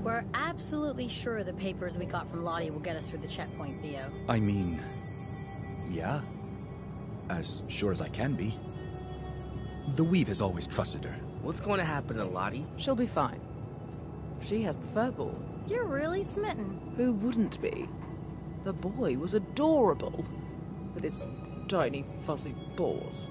We're absolutely sure the papers we got from Lottie will get us through the checkpoint, Theo. I mean, yeah. As sure as I can be. The Weave has always trusted her. What's going to happen to Lottie? She'll be fine. She has the furball. You're really smitten. Who wouldn't be? The boy was adorable. With his tiny, fuzzy paws.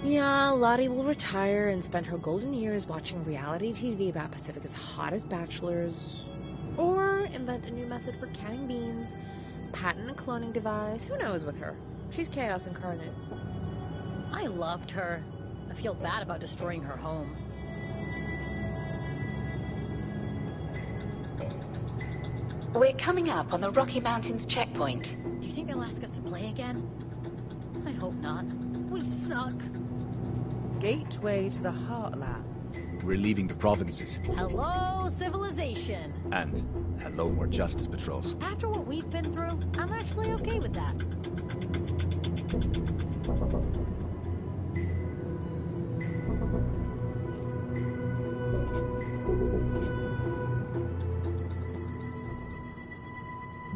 Yeah, Lottie will retire and spend her golden years watching reality TV about Pacifica's hottest bachelors. Or invent a new method for canning beans, patent a cloning device. Who knows with her? She's chaos incarnate. I loved her. I feel bad about destroying her home. We're coming up on the Rocky Mountains checkpoint. Do you think they'll ask us to play again? I hope not. We suck. Gateway to the Heartlands. We're leaving the provinces. Hello, civilization. And hello, more justice patrols. After what we've been through, I'm actually okay with that.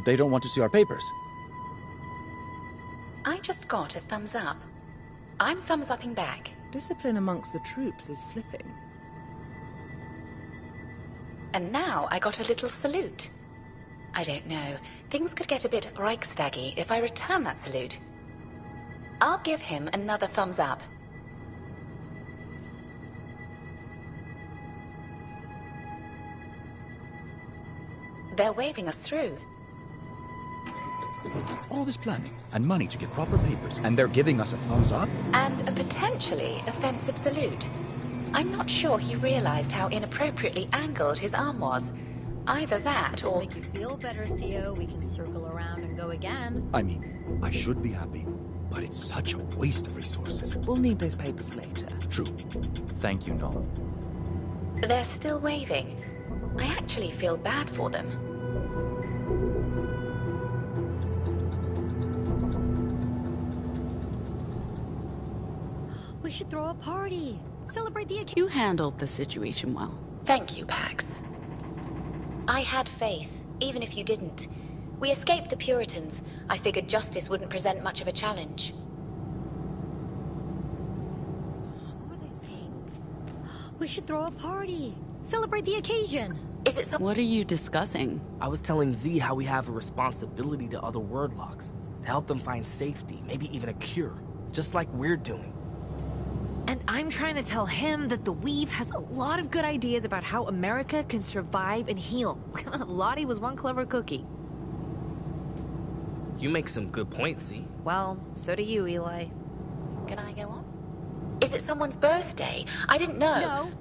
They don't want to see our papers. I just got a thumbs up. I'm thumbs upping back. Discipline amongst the troops is slipping. And now I got a little salute. I don't know. Things could get a bit Reichstaggy if I return that salute. I'll give him another thumbs up. They're waving us through. All this planning and money to get proper papers, and they're giving us a thumbs up? And a potentially offensive salute. I'm not sure he realized how inappropriately angled his arm was. Either that or... Make you feel better, Theo. We can circle around and go again. I mean, I should be happy, but it's such a waste of resources. We'll need those papers later. True. Thank you, Noel. They're still waving. I actually feel bad for them. We should throw a party. Celebrate the occasion. You handled the situation well. Thank you, Pax. I had faith, even if you didn't. We escaped the Puritans. I figured justice wouldn't present much of a challenge. What was I saying? We should throw a party. Celebrate the occasion. Is it some... What are you discussing? I was telling Z how we have a responsibility to other wordlocks. To help them find safety, maybe even a cure. Just like we're doing. And I'm trying to tell him that the Weave has a lot of good ideas about how America can survive and heal. Lottie was one clever cookie. You make some good points, Z. Well, so do you, Eli. Can I go on? Is it someone's birthday? I didn't know. No,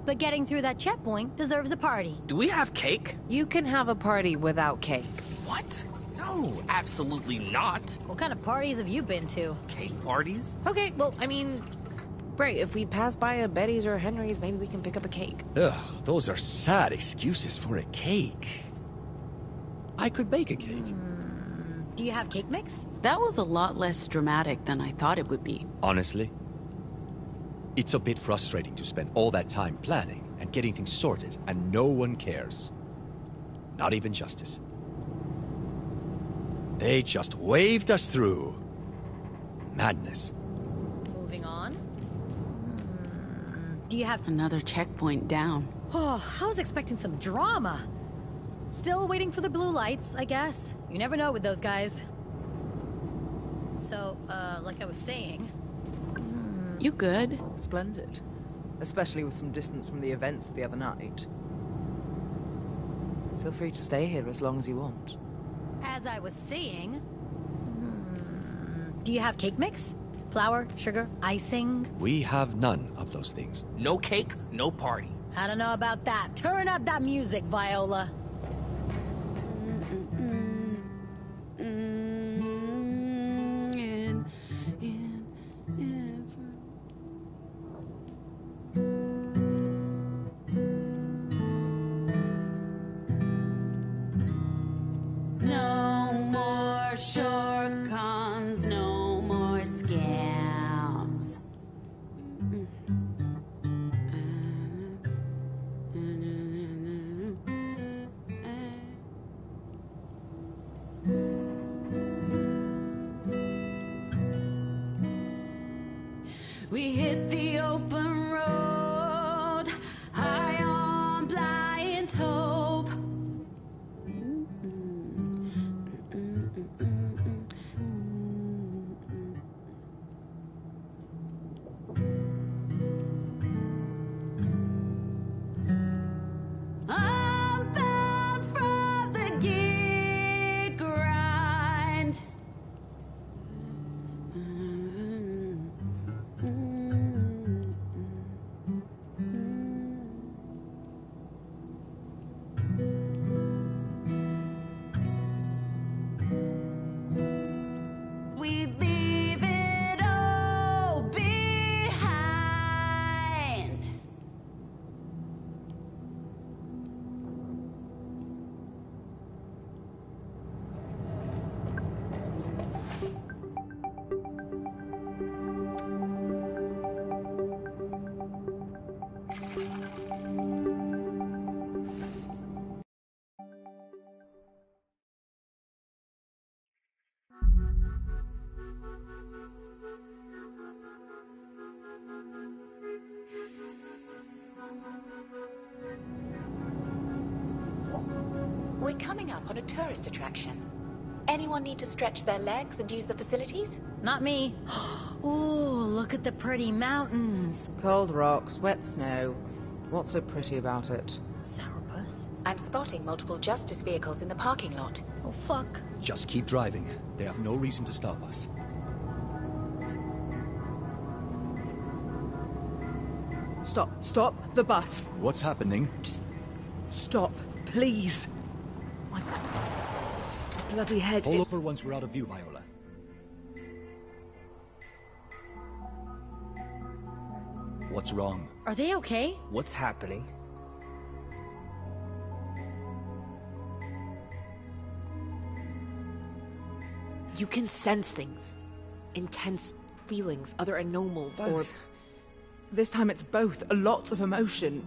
but getting through that checkpoint deserves a party. Do we have cake? You can have a party without cake. What? No, absolutely not. What kind of parties have you been to? Cake parties? Okay, well, I mean... Right, if we pass by a Betty's or a Henry's, maybe we can pick up a cake. Ugh, those are sad excuses for a cake. I could bake a cake. Do you have cake mix? That was a lot less dramatic than I thought it would be. Honestly, it's a bit frustrating to spend all that time planning and getting things sorted, and no one cares. Not even justice. They just waved us through. Madness. Moving on. Do you have... Another checkpoint down. Oh, I was expecting some drama. Still waiting for the blue lights, I guess. You never know with those guys. So, like I was saying... You good? Splendid. Especially with some distance from the events of the other night. Feel free to stay here as long as you want. As I was saying... Do you have cake mix? Flour, sugar, icing? We have none of those things. No cake, no party. I don't know about that. Turn up that music, Viola. No more short cons, no more scams. We hit the open road, high on blind hope. I'm bound from the gig grind. We leave it all behind. We're coming up on a tourist attraction. Anyone need to stretch their legs and use the facilities? Not me. Ooh, look at the pretty mountains. Cold rocks, wet snow. What's so pretty about it? Sourpuss. I'm spotting multiple justice vehicles in the parking lot. Oh, fuck. Just keep driving. They have no reason to stop us. Stop the bus. What's happening? Stop, please. My bloody head. Pull over once we're out of view, Viola. What's wrong? Are they okay? What's happening? You can sense things. Intense feelings, other anomals, or... This time it's both. A lot of emotion.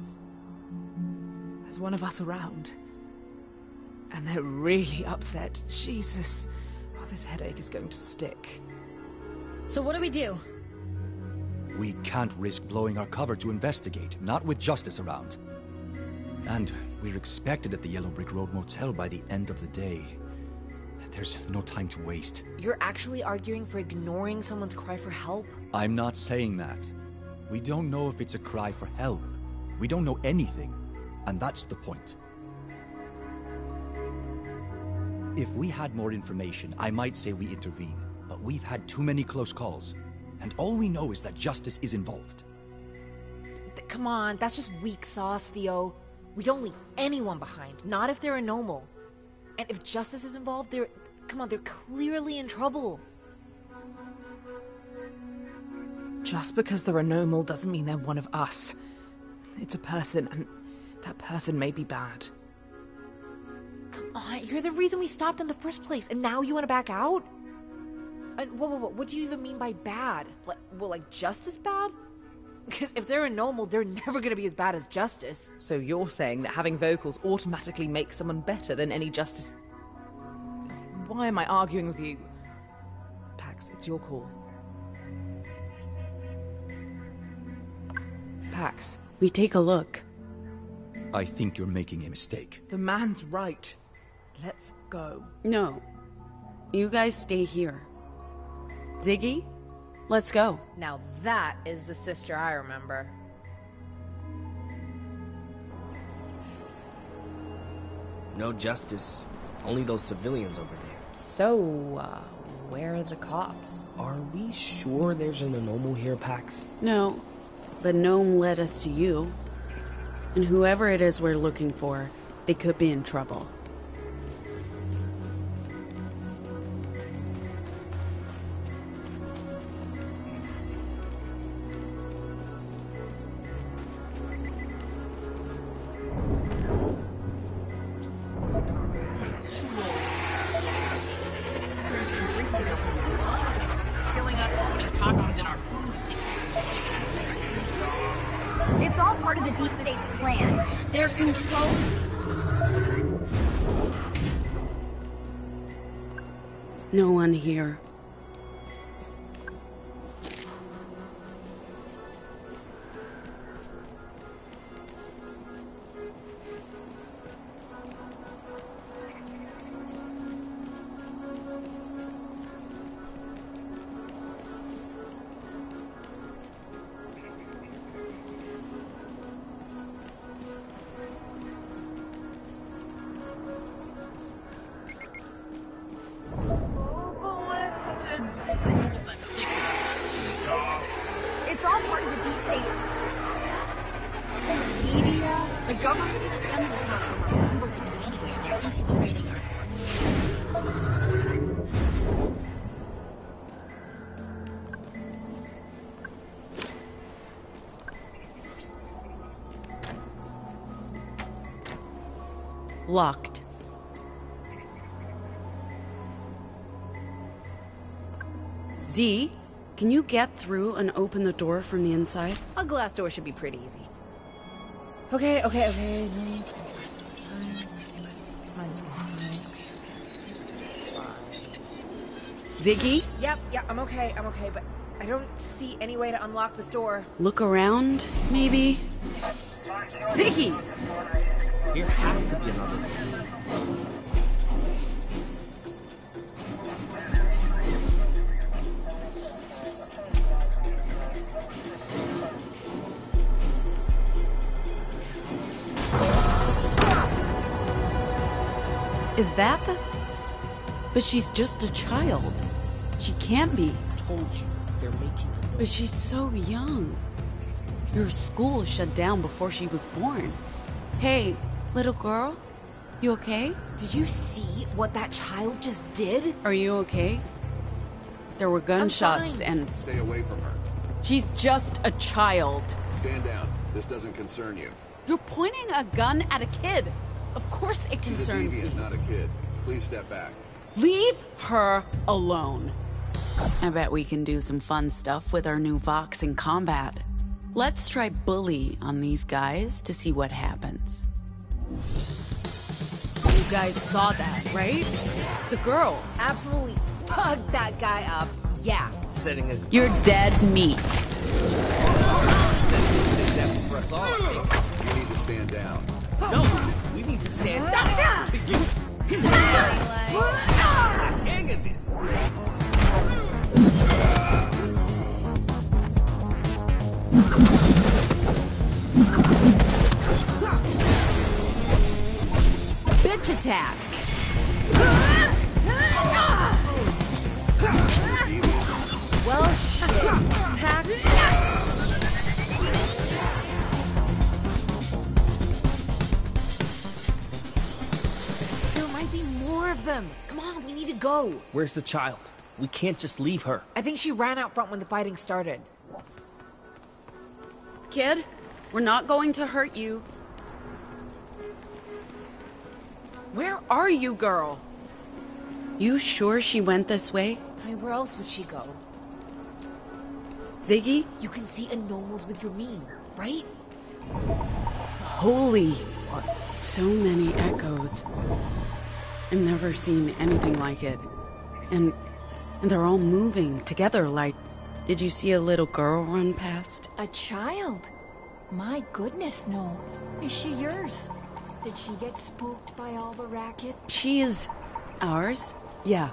There's one of us around. And they're really upset. Jesus. Oh, this headache is going to stick. So what do we do? We can't risk blowing our cover to investigate, not with justice around. And we're expected at the Yellow Brick Road Motel by the end of the day. There's no time to waste. You're actually arguing for ignoring someone's cry for help? I'm not saying that. We don't know if it's a cry for help. We don't know anything. And that's the point. If we had more information, I might say we intervene. But we've had too many close calls. And all we know is that justice is involved. Come on, that's just weak sauce, Theo. We don't leave anyone behind, not if they're a normal. And if justice is involved, they're clearly in trouble. Just because they're a normal doesn't mean they're one of us. It's a person, and that person may be bad. Come on, you're the reason we stopped in the first place, and now you want to back out? What do you even mean by bad? Like justice bad? Because if they're a normal, they're never going to be as bad as justice. So you're saying that having vocals automatically makes someone better than any justice... Why am I arguing with you? Pax, it's your call. Pax. We take a look. I think you're making a mistake. The man's right. Let's go. No. You guys stay here. Ziggy, let's go. Now that is the sister I remember. No justice. Only those civilians over there. So, where are the cops? Are we sure there's an anomal here, Pax? No, but Gnome led us to you. And whoever it is we're looking for, they could be in trouble. It's all part of the deep state plan. They're controlled. No one here. all part of the deep state. The media, the government, and the government working anywhere. They're infiltrating our... Locked. Z, can you get through and open the door from the inside? A glass door should be pretty easy. Okay. Ziggy, Yeah, I'm okay, but I don't see any way to unlock this door. look around, maybe? Ziggy! There has to be another way. Is that the... But she's just a child. She can't be. Told you, they're making a But she's so young. Your school shut down before she was born. Hey, little girl, you okay? Did you see what that child just did? Are you okay? There were gunshots and... Stay away from her. She's just a child. Stand down. This doesn't concern you. You're pointing a gun at a kid. Of course it She's a concerns deviant, me. not a kid. Please step back. Leave her alone. I bet we can do some fun stuff with our new Vox in combat. Let's try bully on these guys to see what happens. You guys saw that, right? The girl. Absolutely fucked that guy up. Yeah. setting a You're dead meat. example for us all, I think. You need to stand down. No, we need to stand down to you. Hang of this. Bitch attack. Well, shit. Pax. There might be more of them. Come on, we need to go. Where's the child? We can't just leave her. I think she ran out front when the fighting started. Kid, we're not going to hurt you. Where are you, girl? You sure she went this way? I mean, where else would she go? Ziggy? You can see anomalous with your meme, right? Holy... So many echoes. I've never seen anything like it. And they're all moving together like... Did you see a little girl run past? A child? My goodness, no. Is she yours? Did she get spooked by all the racket? She is... ours? Yeah.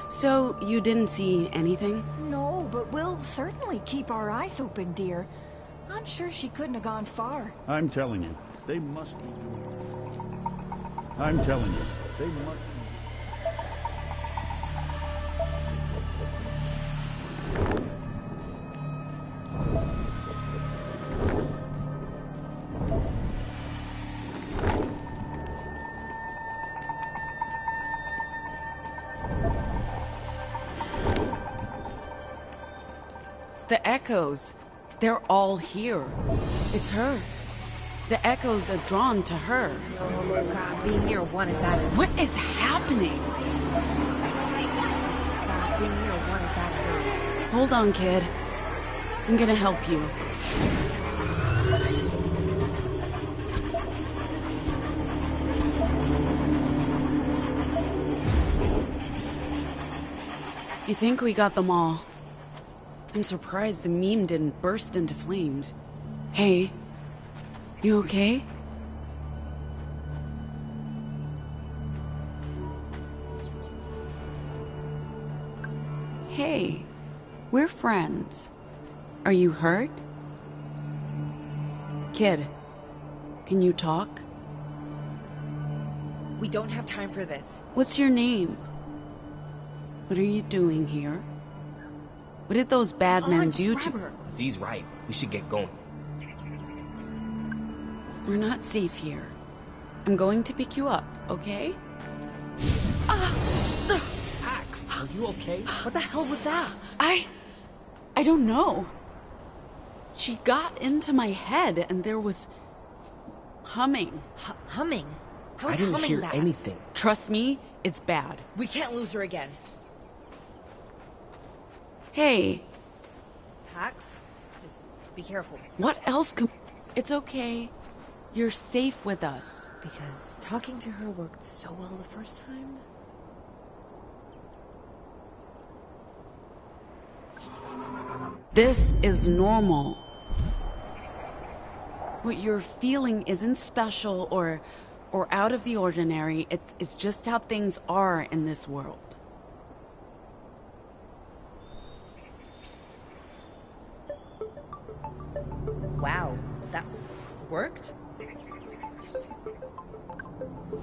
So, you didn't see anything? No, but we'll certainly keep our eyes open, dear. I'm sure she couldn't have gone far. I'm telling you, they must be. I'm telling you, they must be. The echoes. They're all here. It's her. The echoes are drawn to her. Being near one is bad enough. What is happening? Being near one is bad enough. Hold on, kid. I'm gonna help you. I think we got them all. I'm surprised the meme didn't burst into flames. Hey, you okay? Hey, we're friends. Are you hurt? Kid, can you talk? We don't have time for this. What's your name? What are you doing here? What did those bad men do to her? Z's right. We should get going. We're not safe here. I'm going to pick you up, okay? Pax, are you okay? What the hell was that? I don't know. She got into my head and there was humming. Humming? How is I didn't humming hear bad? anything. Trust me, it's bad. We can't lose her again. Hey, Pax, just be careful. what else could... It's okay. You're safe with us. Because talking to her worked so well the first time. This is normal. What you're feeling isn't special or out of the ordinary. It's just how things are in this world. Wow, that worked?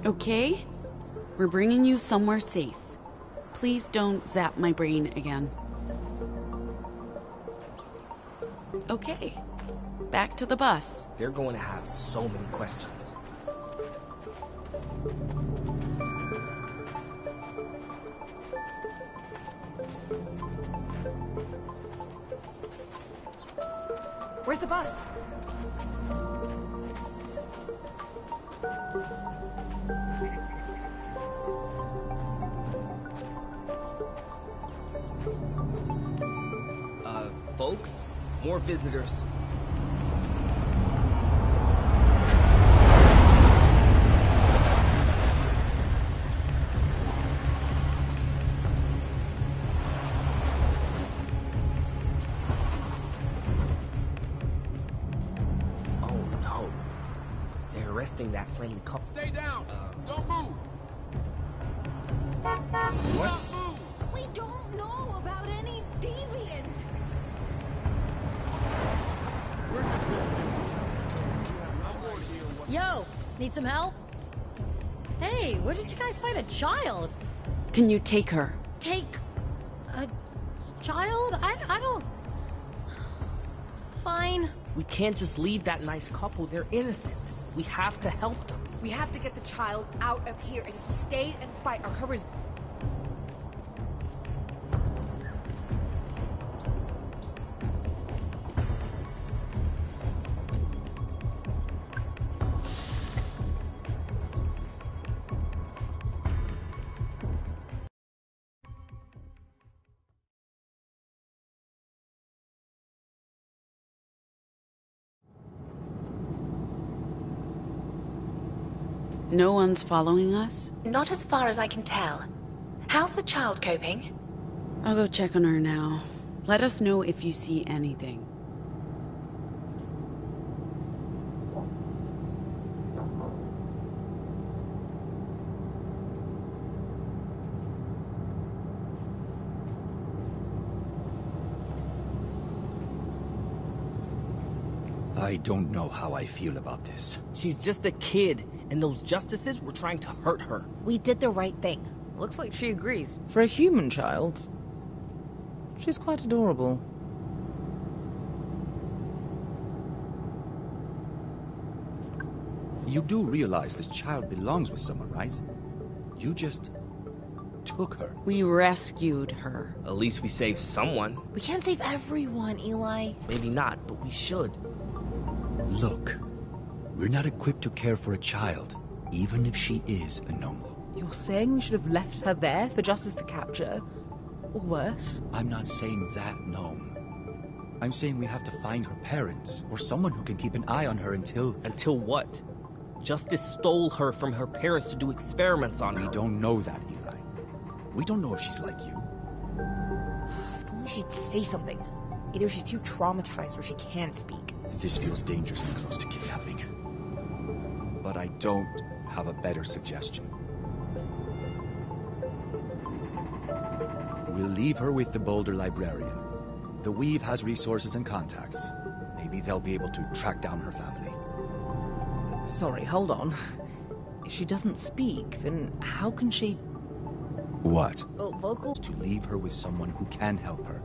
Okay? We're bringing you somewhere safe. Please don't zap my brain again. Okay. Back to the bus. They're going to have so many questions. Where's the bus? Folks, more visitors. Oh no. They're arresting that friendly couple. Stay down. Don't move. What? We don't know about any deviant. Yo, need some help? Hey, where did you guys find a child? Can you take her? Take a child? I don't... Fine. We can't just leave that nice couple. They're innocent. We have to help them. We have to get the child out of here, and if we stay and fight, our cover is... No one's following us? Not as far as I can tell. How's the child coping? I'll go check on her now. Let us know if you see anything. I don't know how I feel about this. She's just a kid, and those justices were trying to hurt her. We did the right thing. Looks like she agrees. For a human child, she's quite adorable. You do realize this child belongs with someone, right? You just took her. We rescued her. At least we saved someone. We can't save everyone, Eli. Maybe not, but we should. Look, we're not equipped to care for a child, even if she is a normal. You're saying we should have left her there for justice to capture? Or worse? I'm not saying that, no. I'm saying we have to find her parents, or someone who can keep an eye on her until... Until what? Justice stole her from her parents to do experiments on her. We don't know that, Eli. We don't know if she's like you. If only she'd say something. Either she's too traumatized or she can't speak. This feels dangerously close to kidnapping. But I don't have a better suggestion. We'll leave her with the Boulder librarian. The Weave has resources and contacts. Maybe they'll be able to track down her family. Sorry, hold on. If she doesn't speak, then how can she... What? Vocal? To leave her with someone who can help her.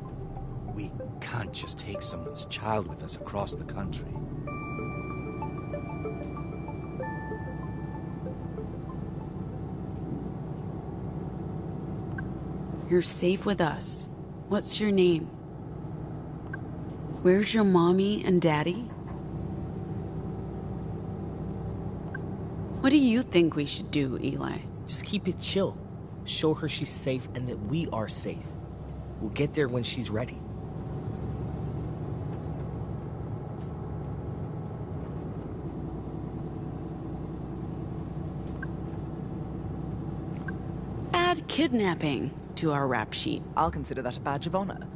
can't just take someone's child with us across the country. You're safe with us. What's your name? Where's your mommy and daddy? What do you think we should do, Eli? Just keep it chill. Show her she's safe and that we are safe. We'll get there when she's ready. Add kidnapping to our rap sheet. I'll consider that a badge of honor.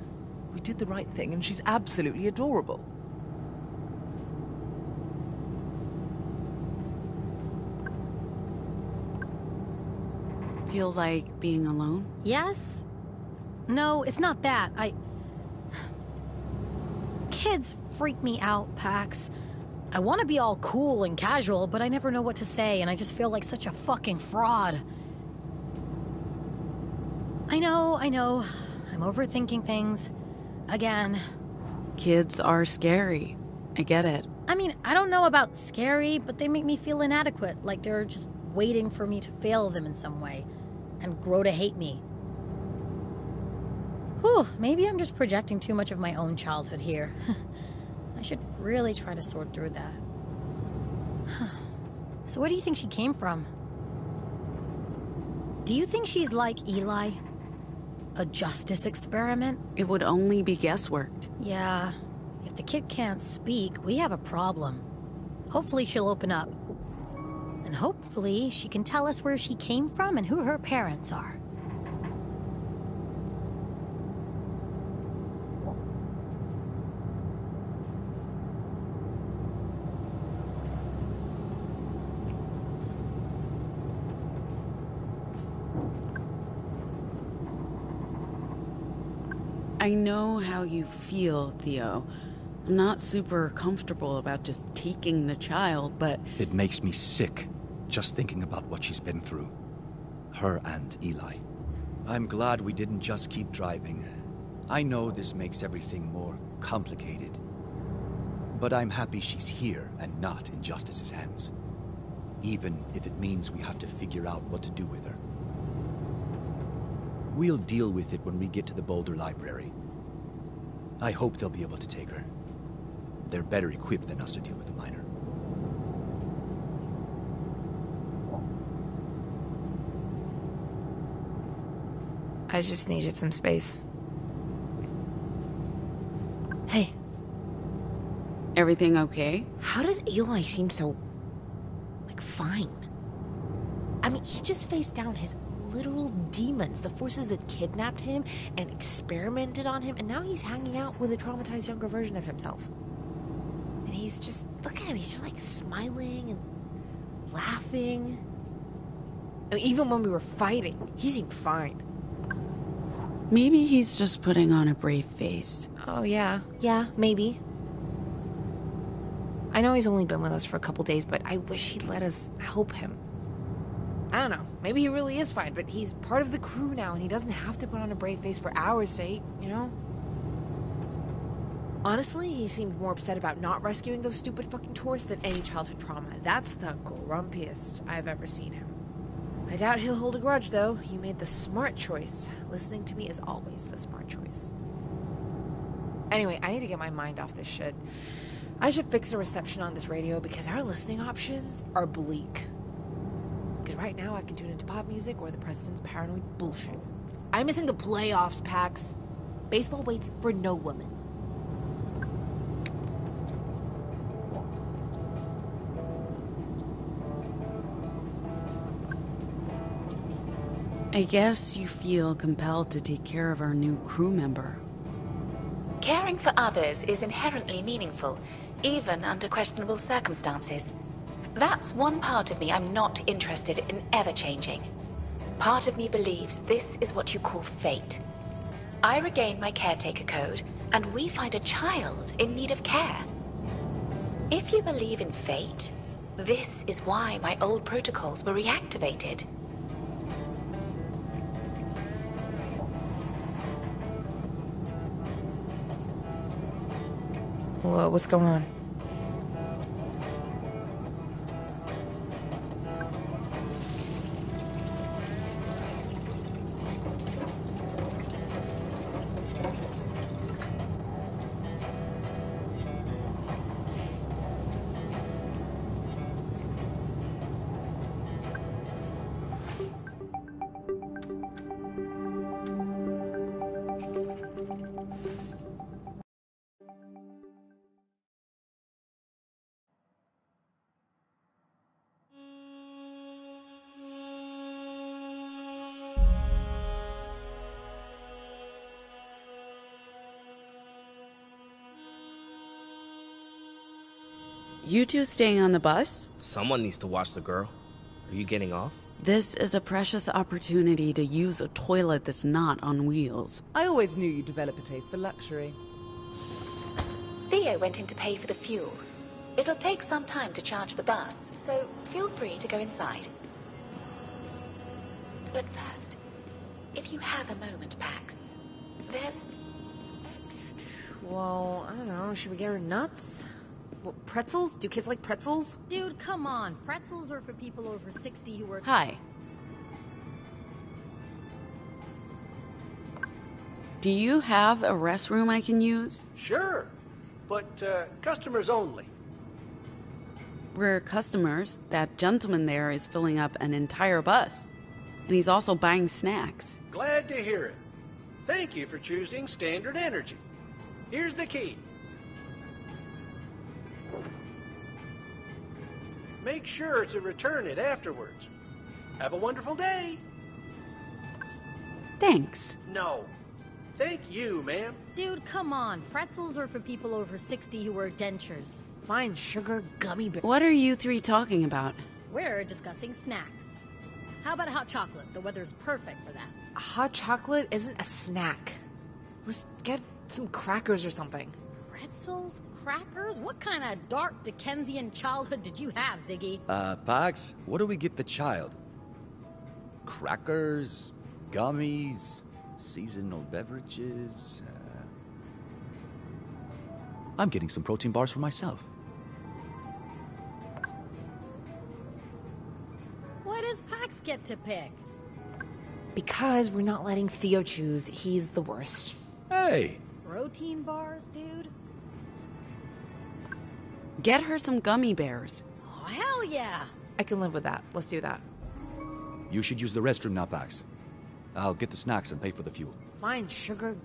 We did the right thing, and she's absolutely adorable. Feel like being alone? Yes? No, it's not that. Kids freak me out, Pax. I want to be all cool and casual, but I never know what to say, and I just feel like such a fucking fraud. I know. I'm overthinking things. Again. Kids are scary. I get it. I mean, I don't know about scary, but they make me feel inadequate, like they're just waiting for me to fail them in some way, and grow to hate me. Whew, maybe I'm just projecting too much of my own childhood here. I should really try to sort through that. So where do you think she came from? Do you think she's like Eli? A justice experiment? It would only be guesswork. Yeah. If the kid can't speak, we have a problem. Hopefully she'll open up. And hopefully she can tell us where she came from and who her parents are. I know how you feel, Theo. I'm not super comfortable about just taking the child, but... It makes me sick, just thinking about what she's been through. Her and Eli. I'm glad we didn't just keep driving. I know this makes everything more complicated. But I'm happy she's here and not in Justice's hands. Even if it means we have to figure out what to do with her. We'll deal with it when we get to the Boulder Library. I hope they'll be able to take her. They're better equipped than us to deal with a minor. I just needed some space. Hey. Everything okay? How does Eli seem so... fine? I mean, he just faced down his literal demons, the forces that kidnapped him and experimented on him, and now he's hanging out with a traumatized younger version of himself. And he's just, look at him, he's just smiling and laughing. I mean, even when we were fighting, he seemed fine. Maybe he's just putting on a brave face. Oh, yeah, maybe. I know he's only been with us for a couple days, but I wish he'd let us help him. I don't know. Maybe he really is fine, but he's part of the crew now, and he doesn't have to put on a brave face for our sake, you know? Honestly, he seemed more upset about not rescuing those stupid fucking tourists than any childhood trauma. That's the grumpiest I've ever seen him. I doubt he'll hold a grudge, though. He made the smart choice. Listening to me is always the smart choice. Anyway, I need to get my mind off this shit. I should fix the reception on this radio because our listening options are bleak. Because right now I can tune into pop music or the president's paranoid bullshit. I'm missing the playoffs, Pax. Baseball waits for no woman. I guess you feel compelled to take care of our new crew member. Caring for others is inherently meaningful, even under questionable circumstances. That's one part of me I'm not interested in ever changing. Part of me believes this is what you call fate. I regain my caretaker code, and we find a child in need of care. If you believe in fate, this is why my old protocols were reactivated. What's going on? You two staying on the bus? Someone needs to watch the girl. Are you getting off? This is a precious opportunity to use a toilet that's not on wheels. I always knew you'd develop a taste for luxury. Theo went in to pay for the fuel. It'll take some time to charge the bus, so feel free to go inside. But first, if you have a moment, Pax, there's... Well, I don't know. Should we get her nuts? What, pretzels? Do kids like pretzels? Dude, come on. Pretzels are for people over 60 who are... Hi. Do you have a restroom I can use? Sure, but customers only. We're customers. That gentleman there is filling up an entire bus. And he's also buying snacks. Glad to hear it. Thank you for choosing Standard Energy. Here's the key. Make sure to return it afterwards. Have a wonderful day. Thanks. No. Thank you, ma'am. Dude, come on. Pretzels are for people over 60 who wear dentures. Fine sugar gummy bear. What are you three talking about? We're discussing snacks. How about hot chocolate? The weather's perfect for that. Hot chocolate isn't a snack. Let's get some crackers or something. Pretzels? Crackers? What kind of dark Dickensian childhood did you have, Ziggy? Pax, what do we get the child? Crackers? Gummies? Seasonal beverages? I'm getting some protein bars for myself. Why does Pax get to pick? Because we're not letting Theo choose. He's the worst. Hey! Protein bars, dude? Get her some gummy bears. Oh, hell yeah! I can live with that. Let's do that. You should use the restroom now, Pax. I'll get the snacks and pay for the fuel. Fine sugar.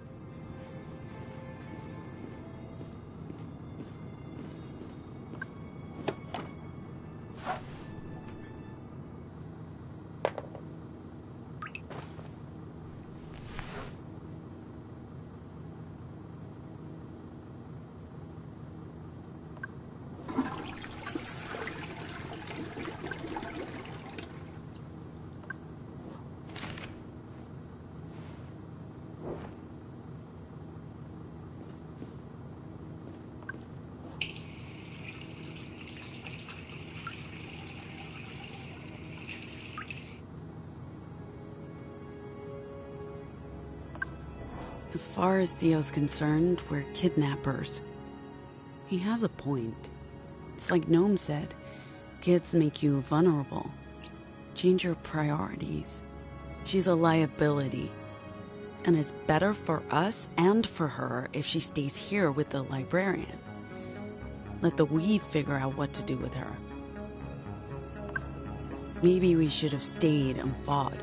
As far as Theo's concerned, we're kidnappers. He has a point. It's like Gnome said, kids make you vulnerable. Change your priorities. She's a liability. And it's better for us and for her if she stays here with the librarian. Let the Weave figure out what to do with her. Maybe we should have stayed and fought,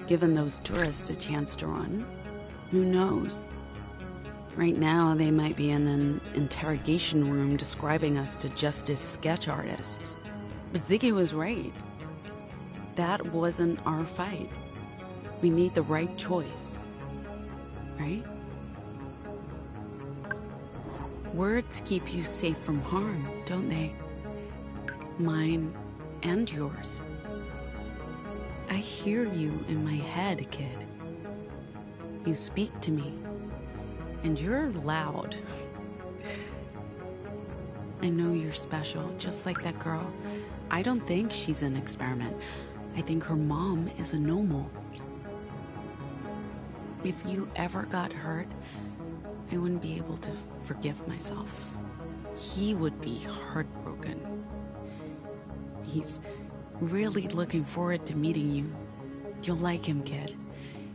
given those tourists a chance to run. Who knows? Right now, they might be in an interrogation room describing us to Justice sketch artists. But Ziggy was right. That wasn't our fight. We made the right choice. Right? Words keep you safe from harm, don't they? Mine and yours. I hear you in my head, kid. You speak to me, and you're loud. I know you're special, just like that girl. I don't think she's an experiment. I think her mom is a normal. If you ever got hurt, I wouldn't be able to forgive myself. He would be heartbroken. He's really looking forward to meeting you. You'll like him, kid.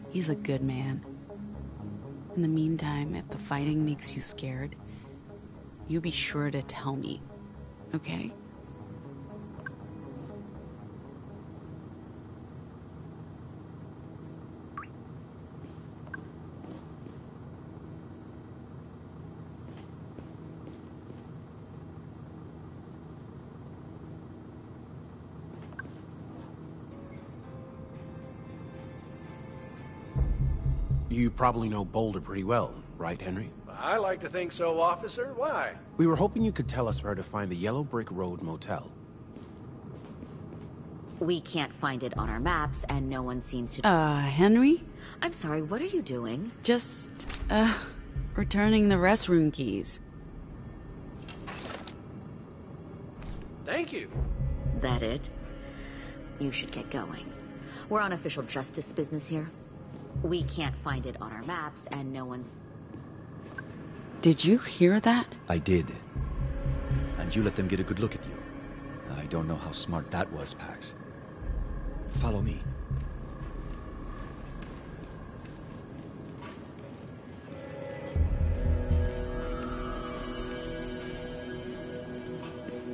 He's a good man. In the meantime, if the fighting makes you scared, you be sure to tell me, okay? You probably know Boulder pretty well, right, Henry? I like to think so, officer. Why? We were hoping you could tell us where to find the Yellow Brick Road Motel. We can't find it on our maps, and no one seems to... Henry? I'm sorry, what are you doing? Just, returning the restroom keys. Thank you. That it? You should get going. We're on official justice business here. We can't find it on our maps, and no one's... Did you hear that? I did. And you let them get a good look at you. I don't know how smart that was, Pax. Follow me.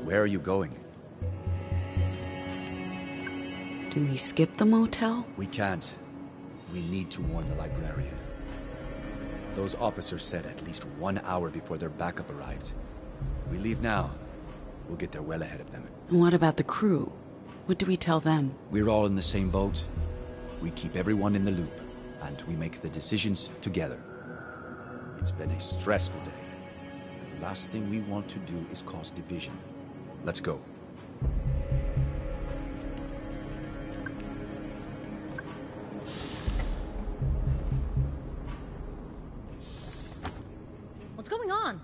Where are you going? Do we skip the motel? We can't. We need to warn the librarian. Those officers said at least 1 hour before their backup arrived. We leave now. We'll get there well ahead of them. And what about the crew? What do we tell them? We're all in the same boat. We keep everyone in the loop, and we make the decisions together. It's been a stressful day. The last thing we want to do is cause division. Let's go. What's going on?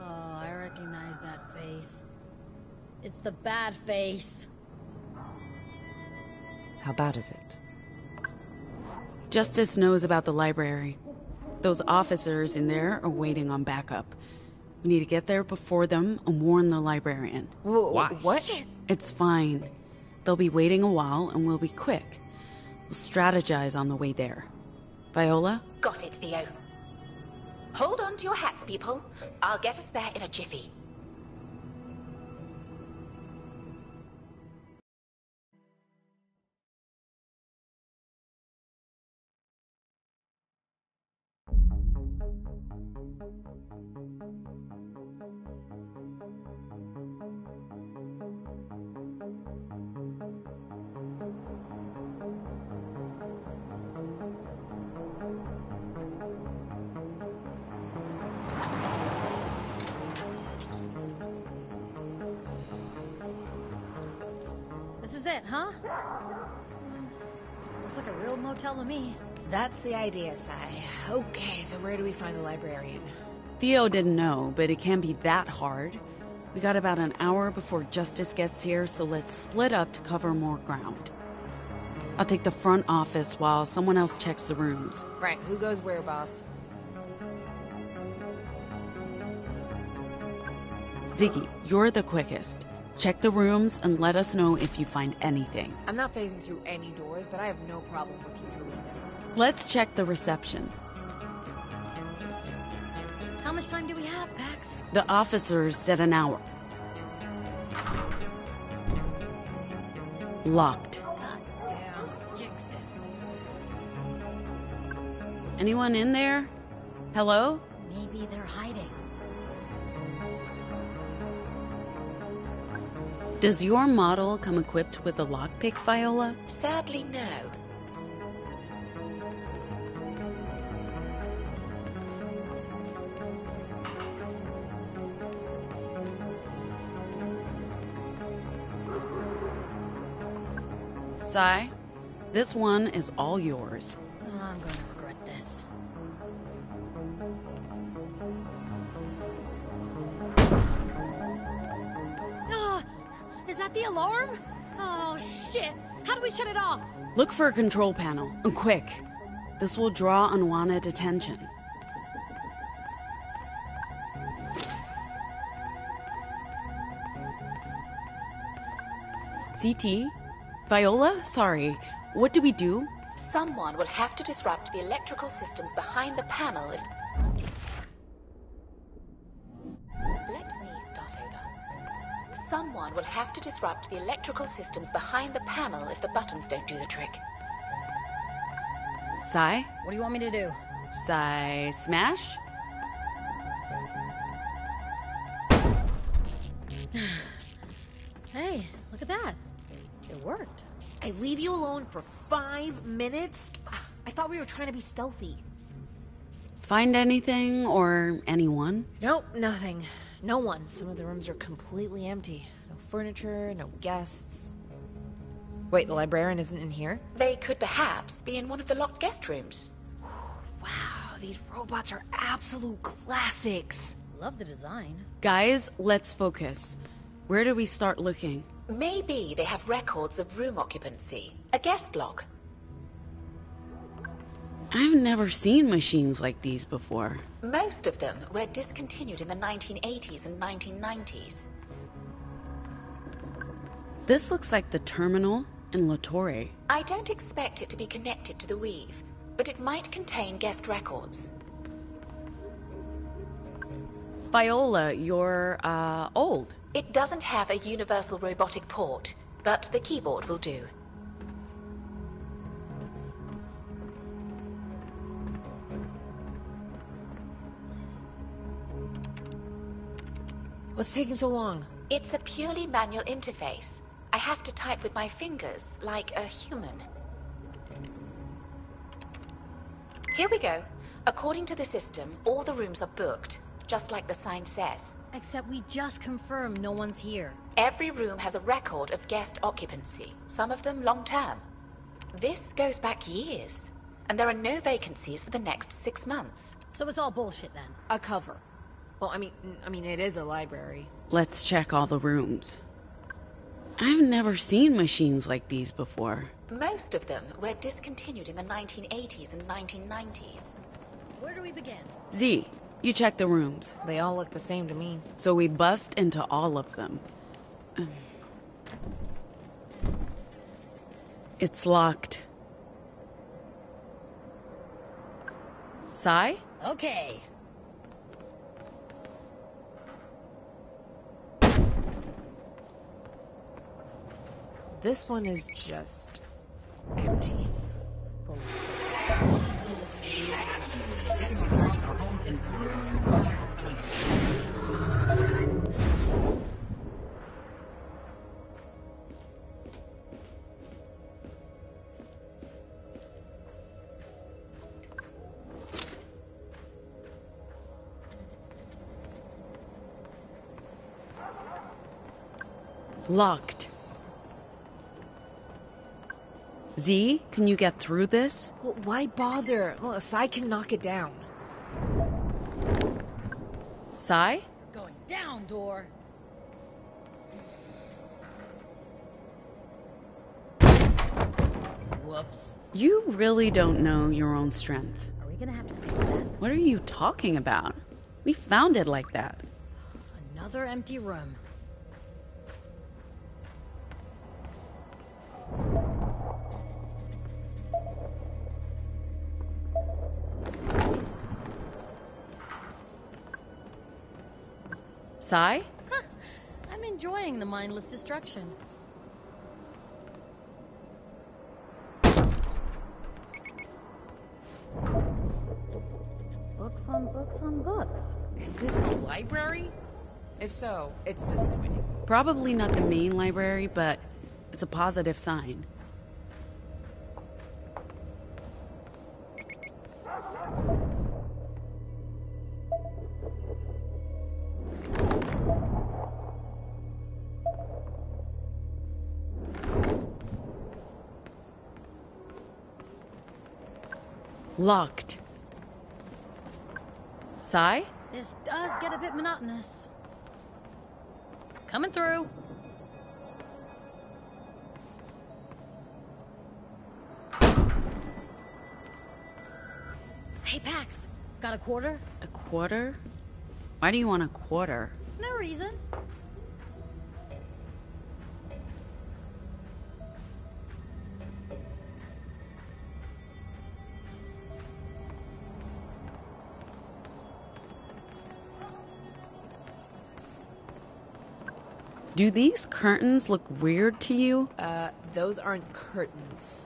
Oh, I recognize that face. It's the bad face. How bad is it? Justice knows about the library. Those officers in there are waiting on backup. We need to get there before them and warn the librarian. Why? What? It's fine. They'll be waiting a while and we'll be quick. We'll strategize on the way there. Viola? Got it, Theo. Hold on to your hats, people. I'll get us there in a jiffy. This is it, huh? Looks like a real motel to me. That's the idea, Sai. Okay, so where do we find the librarian? Theo didn't know, but it can't be that hard. We got about an hour before Justice gets here, so let's split up to cover more ground. I'll take the front office while someone else checks the rooms. Right, who goes where, boss? Ziggy, you're the quickest. Check the rooms and let us know if you find anything. I'm not phasing through any doors, but I have no problem looking through windows. Let's check the reception. How much time do we have, Pax? The officers said an hour. Locked. God damn, jinxed it. Anyone in there? Hello? Maybe they're hiding. Does your model come equipped with a lockpick, Viola? Sadly, no. Sai, this one is all yours. I'm gonna regret this. Is that the alarm? Oh, shit! How do we shut it off? Look for a control panel, and quick. This will draw unwanted attention. CT? Viola? Sorry. What do we do? Someone will have to disrupt the electrical systems behind the panel if... Let me start over. Someone will have to disrupt the electrical systems behind the panel if the buttons don't do the trick. Sai? What do you want me to do? Sai smash? Hey, look at that. It worked. I leave you alone for 5 minutes? I thought we were trying to be stealthy. Find anything or anyone? Nope, nothing. No one. Some of the rooms are completely empty. No furniture, no guests. Wait, the librarian isn't in here? They could perhaps be in one of the locked guest rooms. Wow, these robots are absolute classics. Love the design. Guys, let's focus. Where do we start looking? Maybe they have records of room occupancy. A guest log. I've never seen machines like these before. Most of them were discontinued in the 1980s and 1990s. This looks like the terminal in La Torre. I don't expect it to be connected to the Weave, but it might contain guest records. Viola, you're, old. It doesn't have a universal robotic port, but the keyboard will do. What's taking so long? It's a purely manual interface. I have to type with my fingers, like a human. Here we go. According to the system, all the rooms are booked, just like the sign says. Except we just confirmed no one's here. Every room has a record of guest occupancy, some of them long-term. This goes back years, and there are no vacancies for the next 6 months. So it's all bullshit then? A cover. Well, I mean, it is a library. Let's check all the rooms. I've never seen machines like these before. Most of them were discontinued in the 1980s and 1990s. Where do we begin? Z, you check the rooms. They all look the same to me. So we bust into all of them. It's locked. Sai? Okay. This one is just empty. Locked. Z, can you get through this? Well, why bother? Well, Sai can knock it down. Sai? Going down, door. Whoops. You really don't know your own strength. Are we gonna have to fix that? What are you talking about? We found it like that. Another empty room. Sai? Huh. I'm enjoying the mindless destruction. Books on books on books. Is this the library? If so, it's disappointing. Probably not the main library, but it's a positive sign. Locked. Sai? This does get a bit monotonous. Coming through. Hey, Pax. Got a quarter? A quarter? Why do you want a quarter? No reason. Do these curtains look weird to you? Those aren't curtains.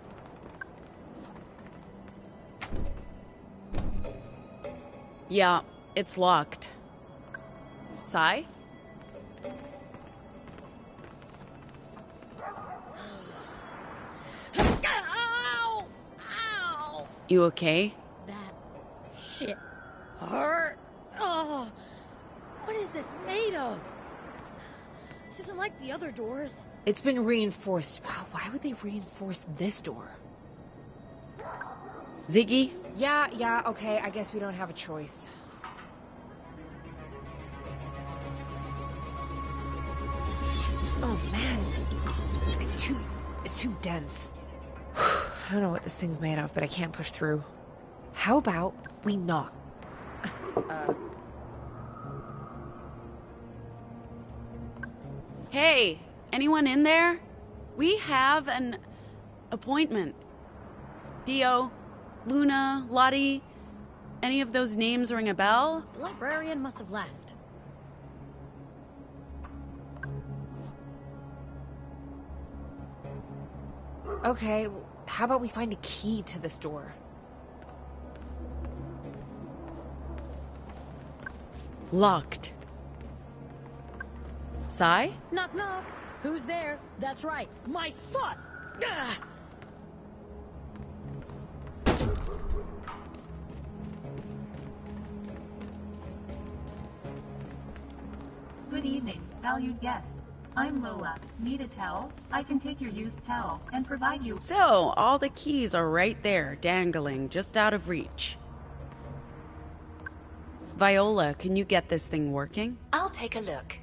Yeah, it's locked. Sai? Ow! Ow! You okay? That shit hurt. Oh, what is this made of? This isn't like the other doors. It's been reinforced. Wow, why would they reinforce this door? Ziggy? Yeah, okay, I guess we don't have a choice. Oh man, it's too dense. I don't know what this thing's made of, but I can't push through. How about we knock? Hey, anyone in there? We have an appointment. Dio, Luna, Lottie, any of those names ring a bell? The librarian must have left. Okay, how about we find a key to this door? Locked. Sai? Knock, knock. Who's there? That's right, my foot. Ugh. Good evening, valued guest. I'm Lola. Need a towel? I can take your used towel and provide you... So, all the keys are right there, dangling, just out of reach. Viola, can you get this thing working? I'll take a look.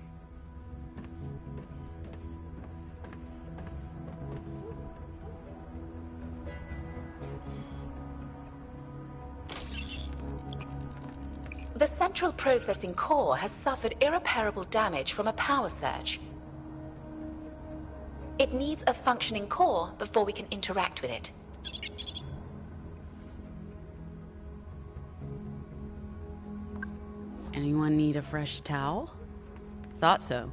The central processing core has suffered irreparable damage from a power surge. It needs a functioning core before we can interact with it. Anyone need a fresh towel? Thought so.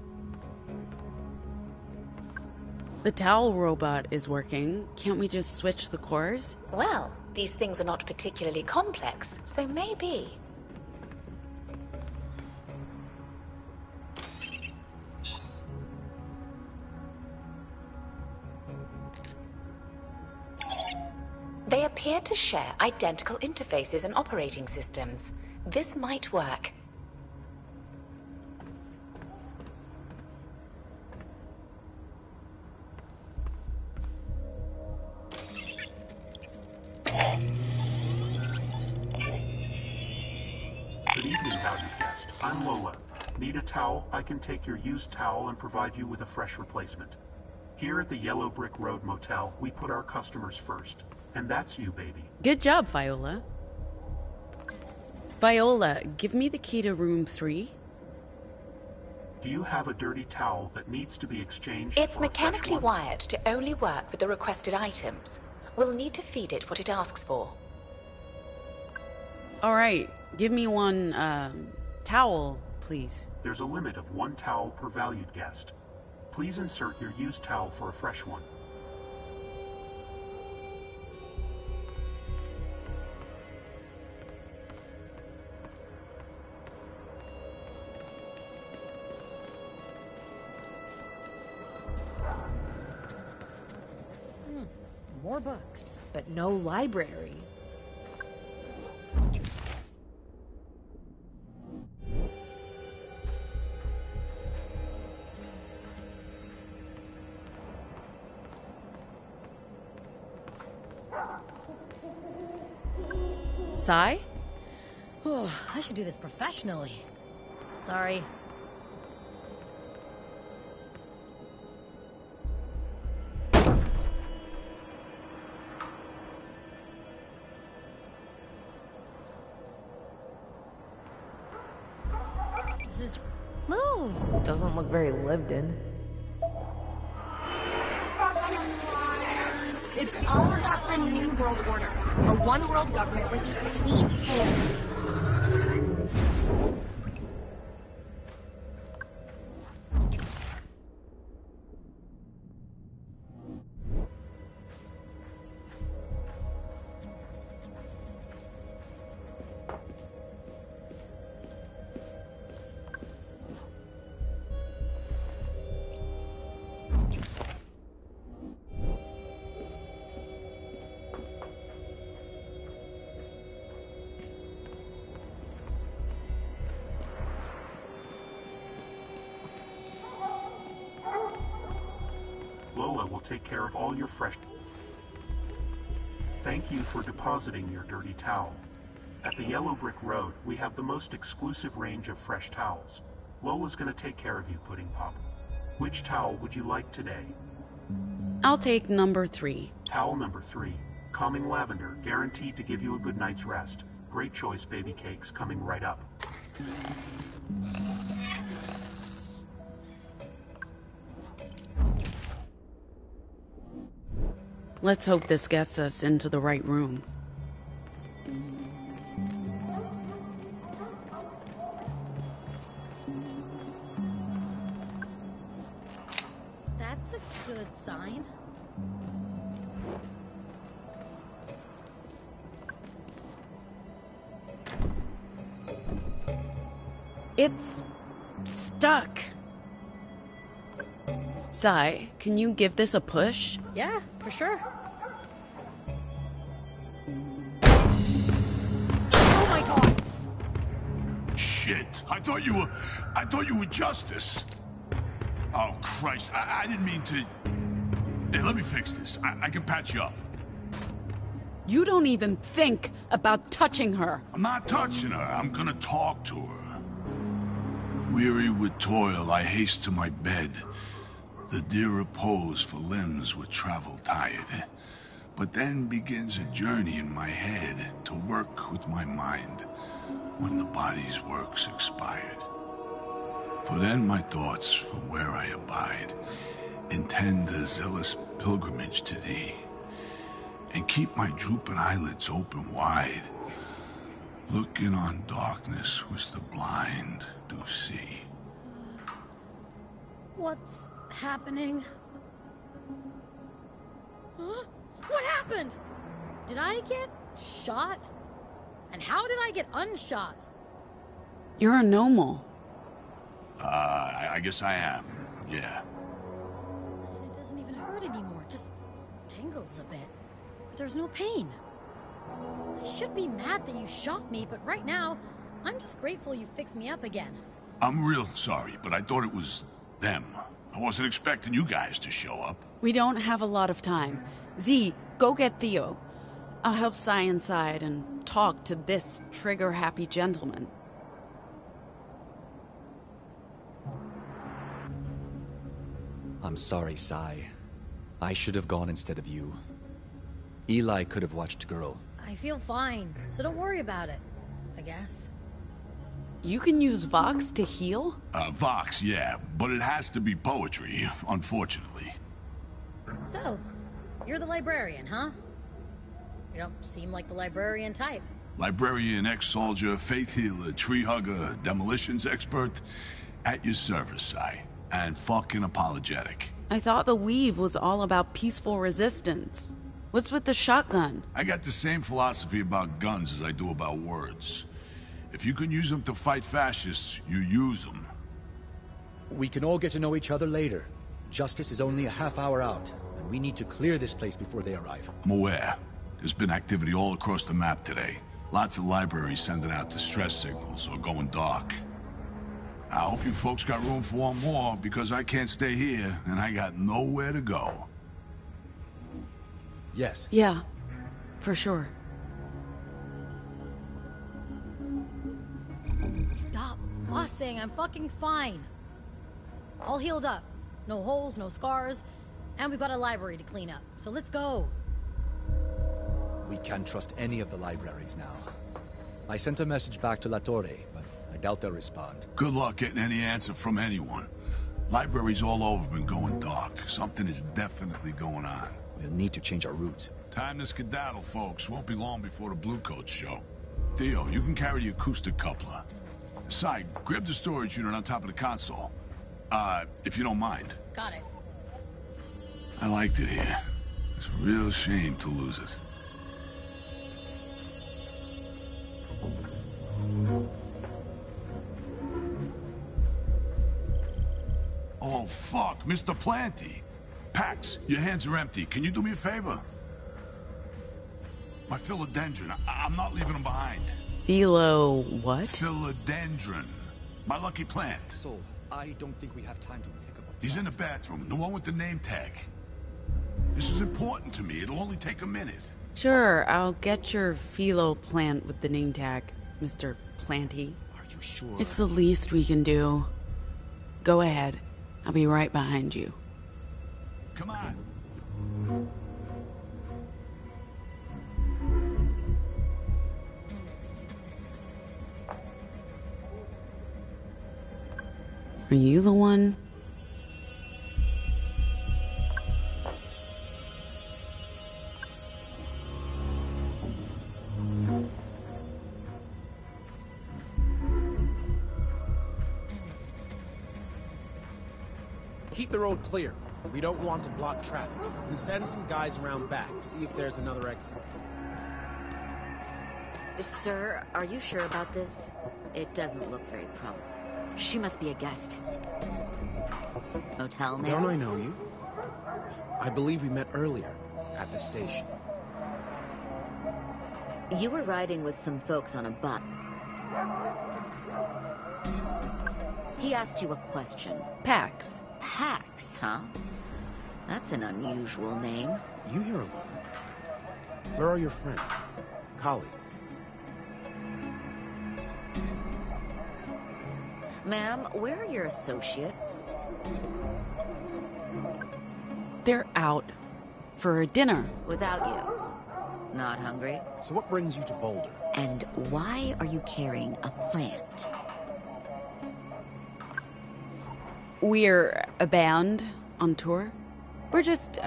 The towel robot is working. Can't we just switch the cores? Well, these things are not particularly complex, so maybe. They appear to share identical interfaces and operating systems. This might work. Good evening, valued guest. I'm Lola. Need a towel? I can take your used towel and provide you with a fresh replacement. Here at the Yellow Brick Road Motel, we put our customers first. And that's you, baby. Good job, Viola. Viola, give me the key to room 3. Do you have a dirty towel that needs to be exchanged? It's mechanically wired to only work with the requested items. We'll need to feed it what it asks for. All right, give me one, towel, please. There's a limit of 1 towel per valued guest. Please insert your used towel for a fresh one. More books. But no library. Sai? I should do this professionally. Sorry. This is... Move! Doesn't look very lived in. It's all about the New World Order. A one-world government with the elite take care of all your fresh... Thank you for depositing your dirty towel. At the Yellow Brick Road, we have the most exclusive range of fresh towels. Lola's gonna take care of you, Pudding Pop. Which towel would you like today? I'll take number 3. Towel number 3. Calming lavender, guaranteed to give you a good night's rest. Great choice, baby cakes, coming right up. Let's hope this gets us into the right room. That's a good sign. It's stuck. Sai, can you give this a push? Yeah, for sure. Oh my god! Shit. I thought you were Justice. Oh, Christ. I didn't mean to... Hey, let me fix this. I can patch you up. You don't even think about touching her. I'm not touching her. I'm gonna talk to her. Weary with toil, I haste to my bed. The dear repose for limbs with travel tired. But then begins a journey in my head to work with my mind when the body's work's expired. For then my thoughts from where I abide intend a zealous pilgrimage to thee, and keep my drooping eyelids open wide, looking on darkness which the blind do see. What's happening? Huh? What happened? Did I get shot? And how did I get unshot? You're a normal. I guess I am, yeah. It doesn't even hurt anymore, just tingles a bit. But there's no pain. I should be mad that you shot me, but right now, I'm just grateful you fixed me up again. I'm real sorry, but I thought it was them. I wasn't expecting you guys to show up. We don't have a lot of time. Z, go get Theo. I'll help Sai inside and talk to this trigger-happy gentleman. I'm sorry, Sai. I should have gone instead of you. Eli could have watched Girl. I feel fine, so don't worry about it, I guess. You can use Vox to heal? Vox, yeah, but it has to be poetry, unfortunately. So, you're the librarian, huh? You don't seem like the librarian type. Librarian, ex-soldier, faith healer, tree hugger, demolitions expert. At your service, Sai. And fucking apologetic. I thought the weave was all about peaceful resistance. What's with the shotgun? I got the same philosophy about guns as I do about words. If you can use them to fight fascists, you use them. We can all get to know each other later. Justice is only a half hour out, and we need to clear this place before they arrive. I'm aware. There's been activity all across the map today. Lots of libraries sending out distress signals or going dark. I hope you folks got room for one more, because I can't stay here, and I got nowhere to go. Yes. Yeah, for sure. Stop fussing, I'm fucking fine. All healed up. No holes, no scars, and we've got a library to clean up, so let's go. We can't trust any of the libraries now. I sent a message back to La Torre, but I doubt they'll respond. Good luck getting any answer from anyone. Libraries all over been going dark. Something is definitely going on. We'll need to change our route. Time to skedaddle, folks. Won't be long before the Bluecoats show. Theo, you can carry the acoustic coupler. Sai, grab the storage unit on top of the console. If you don't mind. Got it. I liked it here. It's a real shame to lose it. Oh, fuck, Mr. Planty. Pax, your hands are empty. Can you do me a favor? My philodendron, I'm not leaving them behind. Philo what? Philodendron. My lucky plant. Soul, I don't think we have time to pick up. He's in the bathroom, the one with the name tag. This is important to me. It'll only take a minute. Sure, I'll get your philo plant with the name tag, Mr. Planty. Are you sure? It's the least we can do. Go ahead. I'll be right behind you. Come on. Are you the one? Keep the road clear. We don't want to block traffic. And send some guys around back, see if there's another exit. Sir, are you sure about this? It doesn't look very probable. She must be a guest. Motel man? Don't I know you? I believe we met earlier, at the station. You were riding with some folks on a bus. He asked you a question. Pax. Pax, huh? That's an unusual name. You here alone? Where are your friends? Colleagues? Ma'am, where are your associates? They're out for a dinner. Without you. Not hungry? So what brings you to Boulder? And why are you carrying a plant? We're a band on tour. We're just,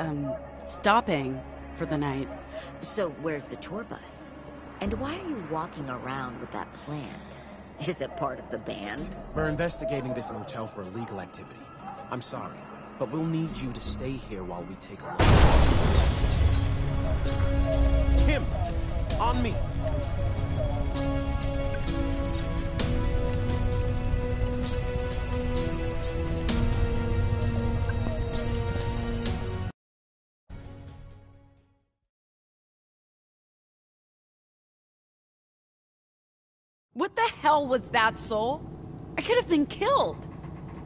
stopping for the night. So where's the tour bus? And why are you walking around with that plant? Is it part of the band? We're investigating this motel for illegal activity. I'm sorry, but we'll need you to stay here while we take a look. Kim, on me. What the hell was that, Soul? I could have been killed.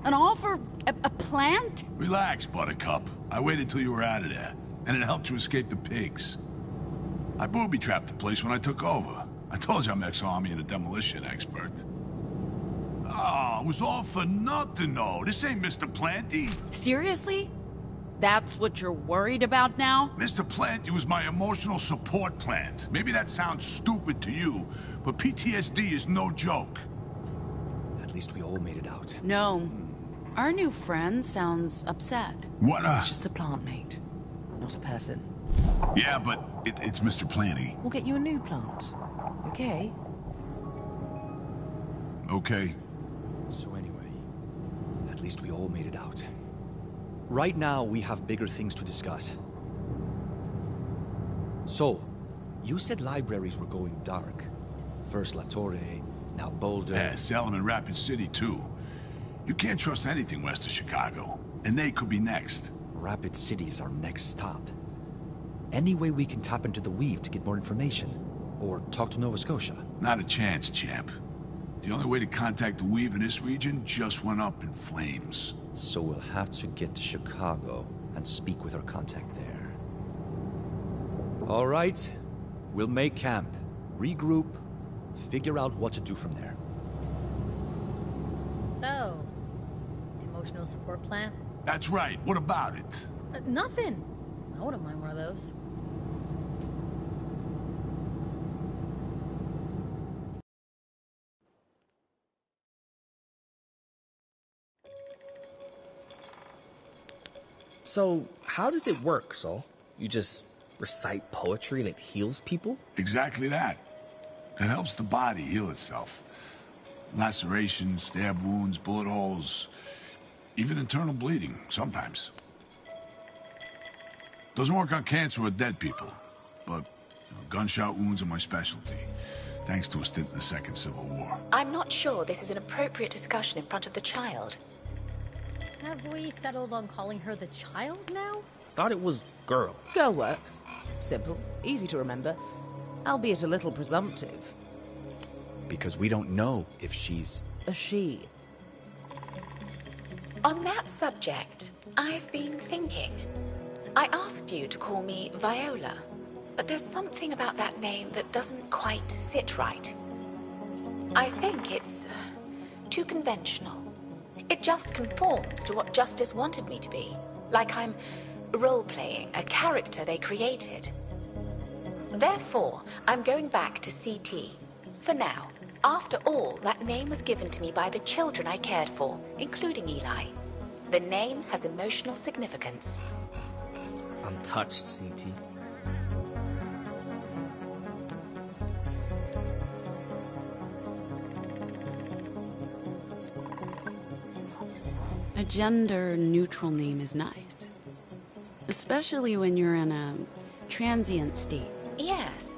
And all for a plant? Relax, Buttercup. I waited till you were out of there, and it helped you escape the pigs. I booby-trapped the place when I took over. I told you I'm ex-army and a demolition expert. Oh, it was all for nothing, though. This ain't Mr. Planty. Seriously? That's what you're worried about now? Mr. Planty was my emotional support plant. Maybe that sounds stupid to you, but PTSD is no joke. At least we all made it out. No. Our new friend sounds upset. What It's just a plant, mate. Not a person. Yeah, but it's Mr. Planty. We'll get you a new plant. Okay? Okay. So anyway, at least we all made it out. Right now, we have bigger things to discuss. So, you said libraries were going dark. First La Torre, now Boulder. Yeah, Salem and Rapid City, too. You can't trust anything west of Chicago. And they could be next. Rapid City is our next stop. Any way we can tap into the Weave to get more information? Or talk to Nova Scotia? Not a chance, champ. The only way to contact the Weave in this region just went up in flames. So we'll have to get to Chicago and speak with our contact there. All right. We'll make camp, regroup, figure out what to do from there. So, emotional support plan? That's right. What about it? Nothing. I wouldn't mind one of those. So, how does it work, Sol? You just recite poetry and it heals people? Exactly that. It helps the body heal itself. Lacerations, stab wounds, bullet holes, even internal bleeding, sometimes. Doesn't work on cancer or dead people, but gunshot wounds are my specialty, thanks to a stint in the Second Civil War. I'm not sure this is an appropriate discussion in front of the child. Have we settled on calling her the child now? Thought it was girl. Girl works. Simple, easy to remember, albeit a little presumptive. Because we don't know if she's... A she. On that subject, I've been thinking. I asked you to call me Viola, but there's something about that name that doesn't quite sit right. I think it's too conventional. It just conforms to what Justice wanted me to be, like I'm role-playing a character they created. Therefore, I'm going back to CT. For now. After all, that name was given to me by the children I cared for, including Eli. The name has emotional significance. I'm touched, CT. A gender-neutral name is nice. Especially when you're in a transient state. Yes.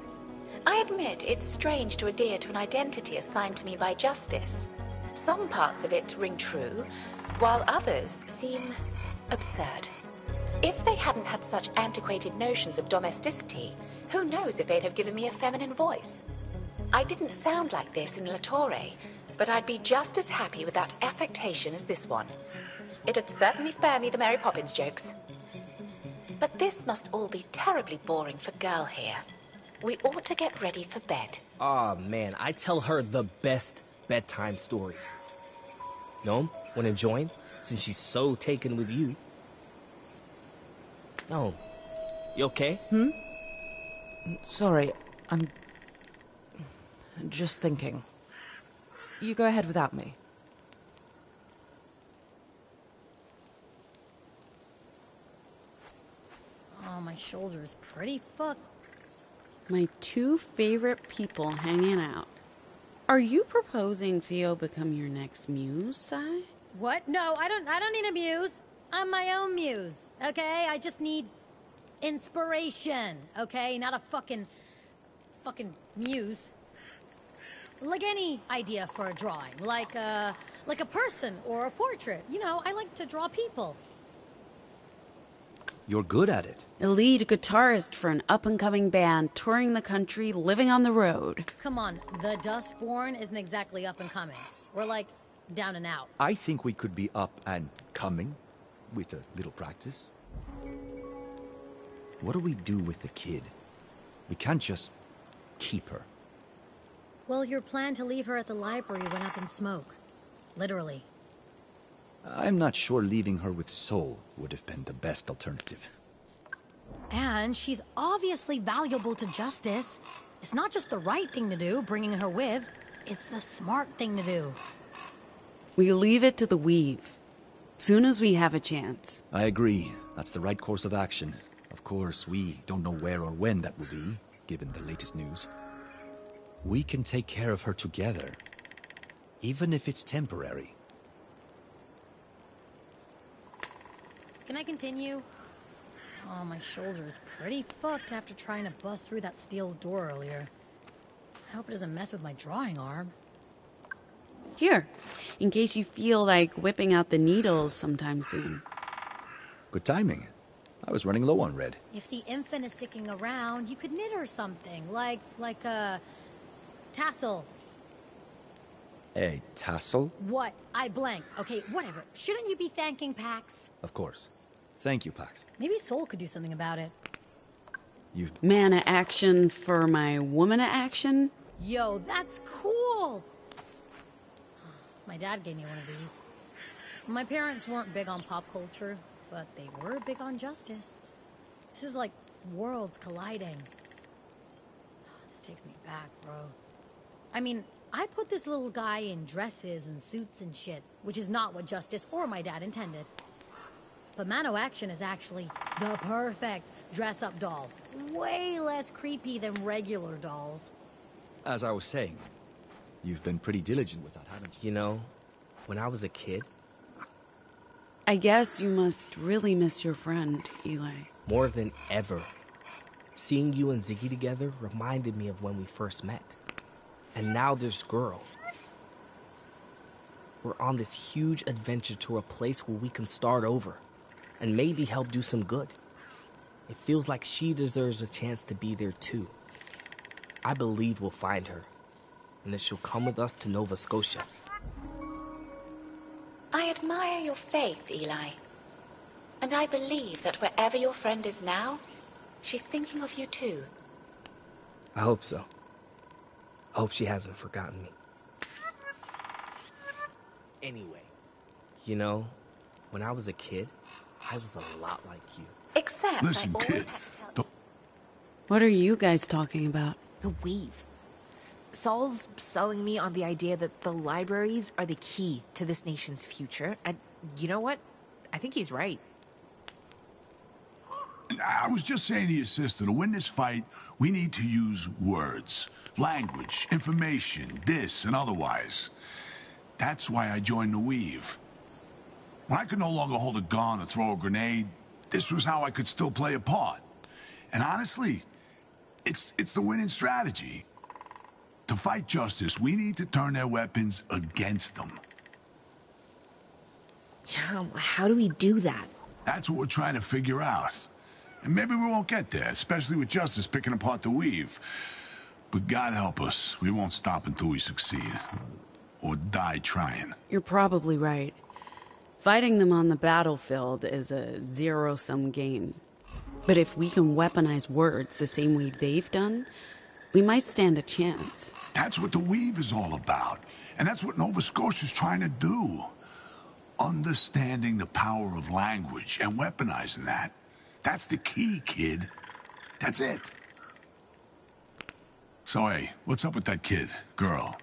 I admit it's strange to adhere to an identity assigned to me by Justice. Some parts of it ring true, while others seem absurd. If they hadn't had such antiquated notions of domesticity, who knows if they'd have given me a feminine voice? I didn't sound like this in La Torre, but I'd be just as happy with that affectation as this one. It'd certainly spare me the Mary Poppins jokes. But this must all be terribly boring for Girl here. We ought to get ready for bed. Aw, man, I tell her the best bedtime stories. Gnome, wanna join? Since she's so taken with you. Gnome, you okay? Sorry, I'm just thinking. You go ahead without me. Oh, my shoulder's pretty fucked. My two favorite people hanging out. Are you proposing Theo become your next muse, Sai? What? No, I don't need a muse. I'm my own muse, okay? I just need inspiration, okay? Not a fucking muse. Like any idea for a drawing, like a person or a portrait. You know, I like to draw people. You're good at it. A lead guitarist for an up-and-coming band, touring the country, living on the road. Come on, the Dustborn isn't exactly up and coming. We're like down and out. I think we could be up and coming with a little practice. What do we do with the kid? We can't just keep her. Well, your plan to leave her at the library went up in smoke. Literally. I'm not sure leaving her with Soul would have been the best alternative. And she's obviously valuable to Justice. It's not just the right thing to do, bringing her with. It's the smart thing to do. We leave it to the Weave. Soon as we have a chance. I agree. That's the right course of action. Of course, we don't know where or when that will be, given the latest news. We can take care of her together, even if it's temporary. Can I continue? Oh, my shoulder's pretty fucked after trying to bust through that steel door earlier. I hope it doesn't mess with my drawing arm. Here, in case you feel like whipping out the needles sometime soon. Good timing. I was running low on red. If the infant is sticking around, you could knit her something, like a tassel. A tassel? What? I blanked. Okay, whatever. Shouldn't you be thanking Pax? Of course. Thank you, Pax. Maybe Soul could do something about it. You've... Man of action for my woman of action? Yo, that's cool! My dad gave me one of these. My parents weren't big on pop culture, but they were big on justice. This is like worlds colliding. This takes me back, bro. I mean, I put this little guy in dresses and suits and shit, which is not what Justice or my dad intended. But Mano Action is actually the perfect dress-up doll. Way less creepy than regular dolls. As I was saying, you've been pretty diligent with that, haven't you? You know, when I was a kid... I guess you must really miss your friend, Eli. More than ever. Seeing you and Ziggy together reminded me of when we first met. And now there's Girl. We're on this huge adventure to a place where we can start over. And maybe help do some good. It feels like she deserves a chance to be there too. I believe we'll find her. And that she'll come with us to Nova Scotia. I admire your faith, Eli. And I believe that wherever your friend is now, she's thinking of you too. I hope so. I hope she hasn't forgotten me. Anyway, you know, when I was a kid, I was a lot like you. Except Listen, I always kid, had to tell What are you guys talking about? The weave. Saul's selling me on the idea that the libraries are the key to this nation's future. And you know what? I think he's right. I was just saying to your sister, to win this fight, we need to use words, language, information, this and otherwise. That's why I joined the Weave. When I could no longer hold a gun or throw a grenade, this was how I could still play a part. And honestly, it's the winning strategy. To fight justice, we need to turn their weapons against them. Yeah, how do we do that? That's what we're trying to figure out. And maybe we won't get there, especially with justice picking apart the Weave. But God help us, we won't stop until we succeed. Or die trying. You're probably right. Fighting them on the battlefield is a zero-sum game. But if we can weaponize words the same way they've done, we might stand a chance. That's what the Weave is all about. And that's what Nova Scotia's trying to do. Understanding the power of language and weaponizing that. That's the key, kid. That's it. So, hey, what's up with that kid, girl?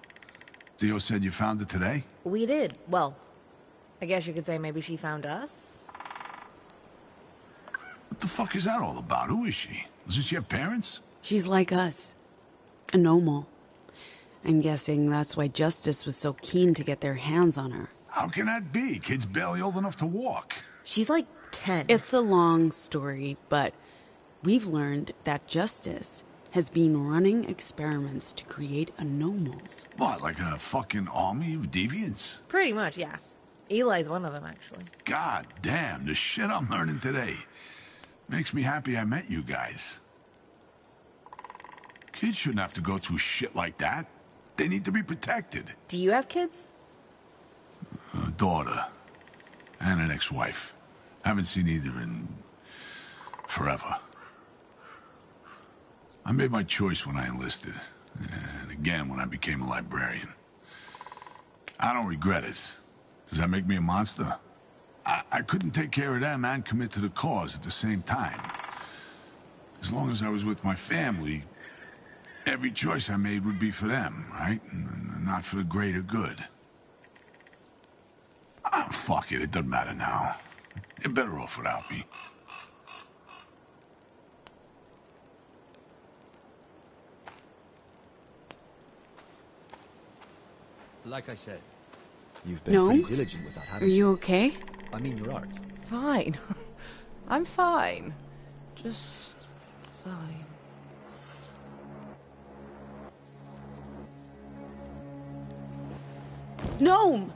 Theo said you found her today? We did. Well, I guess you could say maybe she found us. What the fuck is that all about? Who is she? Doesn't she have parents? She's like us. A normal. I'm guessing that's why Justice was so keen to get their hands on her. How can that be? Kid's barely old enough to walk. She's like 10. It's a long story, but we've learned that Justice has been running experiments to create anomals. What, like a fucking army of deviants? Pretty much, yeah. Eli's one of them, actually. God damn, the shit I'm learning today. Makes me happy I met you guys. Kids shouldn't have to go through shit like that. They need to be protected. Do you have kids? A daughter. And an ex-wife. Haven't seen either in... forever. I made my choice when I enlisted. And again when I became a librarian. I don't regret it. Does that make me a monster? I couldn't take care of them and commit to the cause at the same time. As long as I was with my family, every choice I made would be for them, right? And not for the greater good. Fuck it, it doesn't matter now. You're better off without me. Like I said, you've been pretty diligent with that, haven't you? Are you okay? I mean your art. Fine. I'm fine. Just fine. Gnome!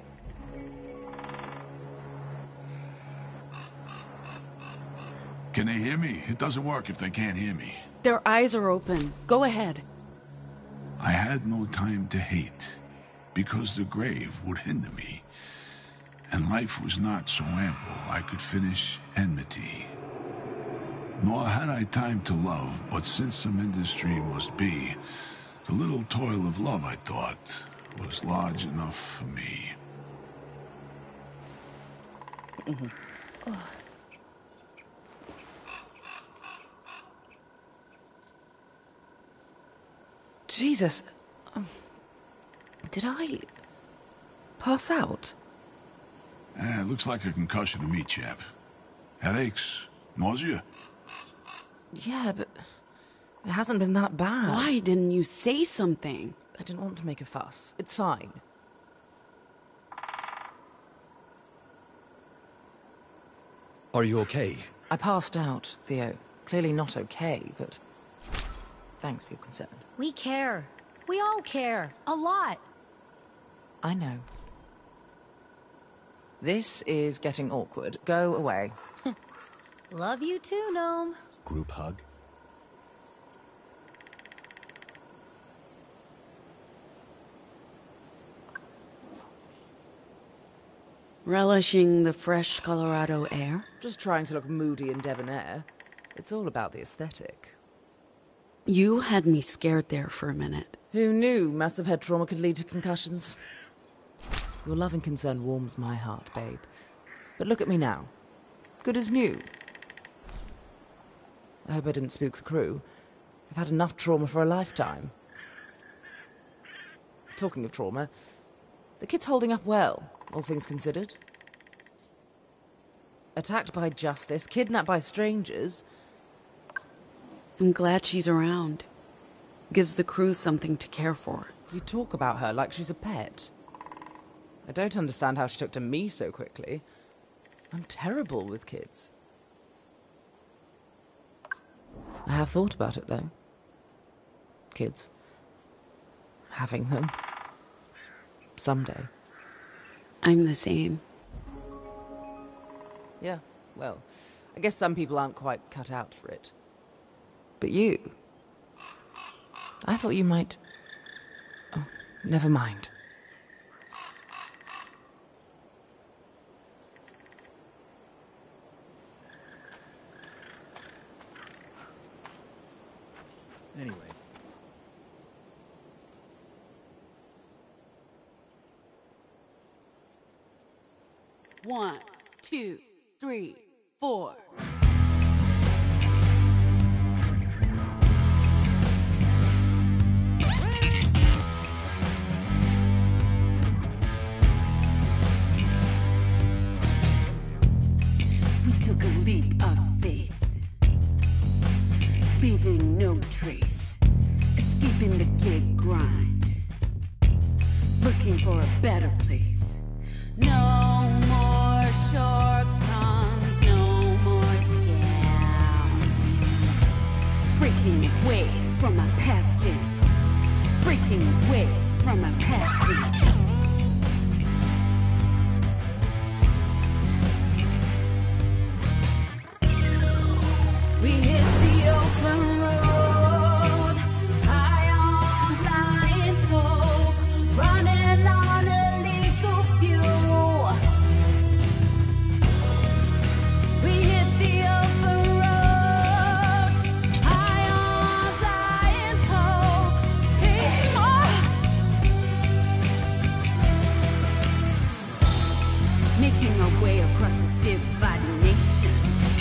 Can they hear me? It doesn't work if they can't hear me. Their eyes are open. Go ahead. I had no time to hate, because the grave would hinder me, and life was not so ample I could finish enmity. Nor had I time to love, but since some industry must be, the little toil of love, I thought, was large enough for me. Jesus. Did I pass out? It looks like a concussion to me, chap. Headaches? Nausea? Yeah, but it hasn't been that bad. Why didn't you say something? I didn't want to make a fuss. It's fine. Are you okay? I passed out, Theo. Clearly not okay, but thanks for your concern. We care. We all care. A lot. I know. This is getting awkward. Go away. Love you too, Gnome. Group hug? Relishing the fresh Colorado air? Just trying to look moody and debonair. It's all about the aesthetic. You had me scared there for a minute. Who knew massive head trauma could lead to concussions? Your love and concern warms my heart, babe. But look at me now. Good as new. I hope I didn't spook the crew. They've had enough trauma for a lifetime. Talking of trauma, the kid's holding up well, all things considered. Attacked by justice, kidnapped by strangers. I'm glad she's around. Gives the crew something to care for. You talk about her like she's a pet. I don't understand how she took to me so quickly. I'm terrible with kids. I have thought about it, though. Kids. Having them. Someday. I'm the same. Yeah, well, I guess some people aren't quite cut out for it. But you... I thought you might... Oh, never mind. Anyway. One, 2, 3, 4. We took a leap of faith, leaving no trace, escaping the gig grind, looking for a better place. No more shortcomes, no more scams. Breaking away from our past ends, breaking away from our past ends. We hit the open road, high on blind hope, running on illegal fuel. We hit the open road, high on blind hope, chasing more. Making our way across a divided nation,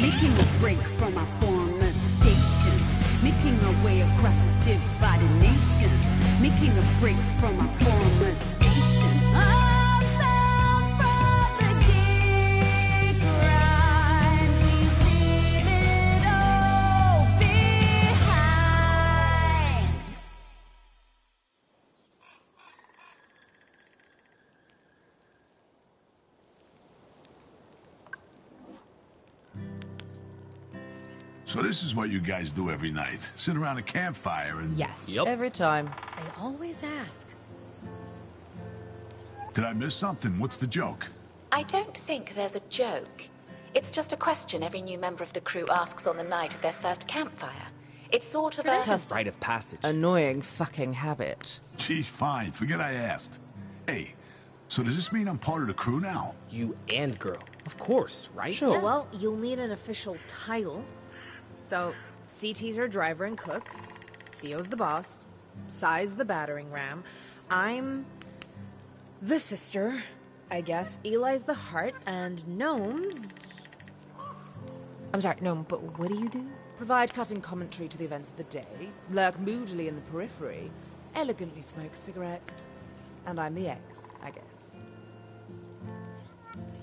making a break from our former station, making our way across a divided nation, making a break from our former station. Unbound from the gig grind, we leave it all behind. So this is what you guys do every night. Sit around a campfire and... Yes, every time. They always ask. Did I miss something? What's the joke? I don't think there's a joke. It's just a question every new member of the crew asks on the night of their first campfire. It's sort of a... Rite of passage. Annoying fucking habit. Gee, fine. Forget I asked. Hey, so does this mean I'm part of the crew now? You and girl. Of course, right? Sure. Well, you'll need an official title. So, CT's our driver and cook. Theo's the boss. Sai's the battering ram. I'm the sister, I guess. Eli's the heart, and Gnome's... I'm sorry, Gnome, but what do you do? Provide cutting commentary to the events of the day, lurk moodily in the periphery, elegantly smoke cigarettes, and I'm the eggs, I guess.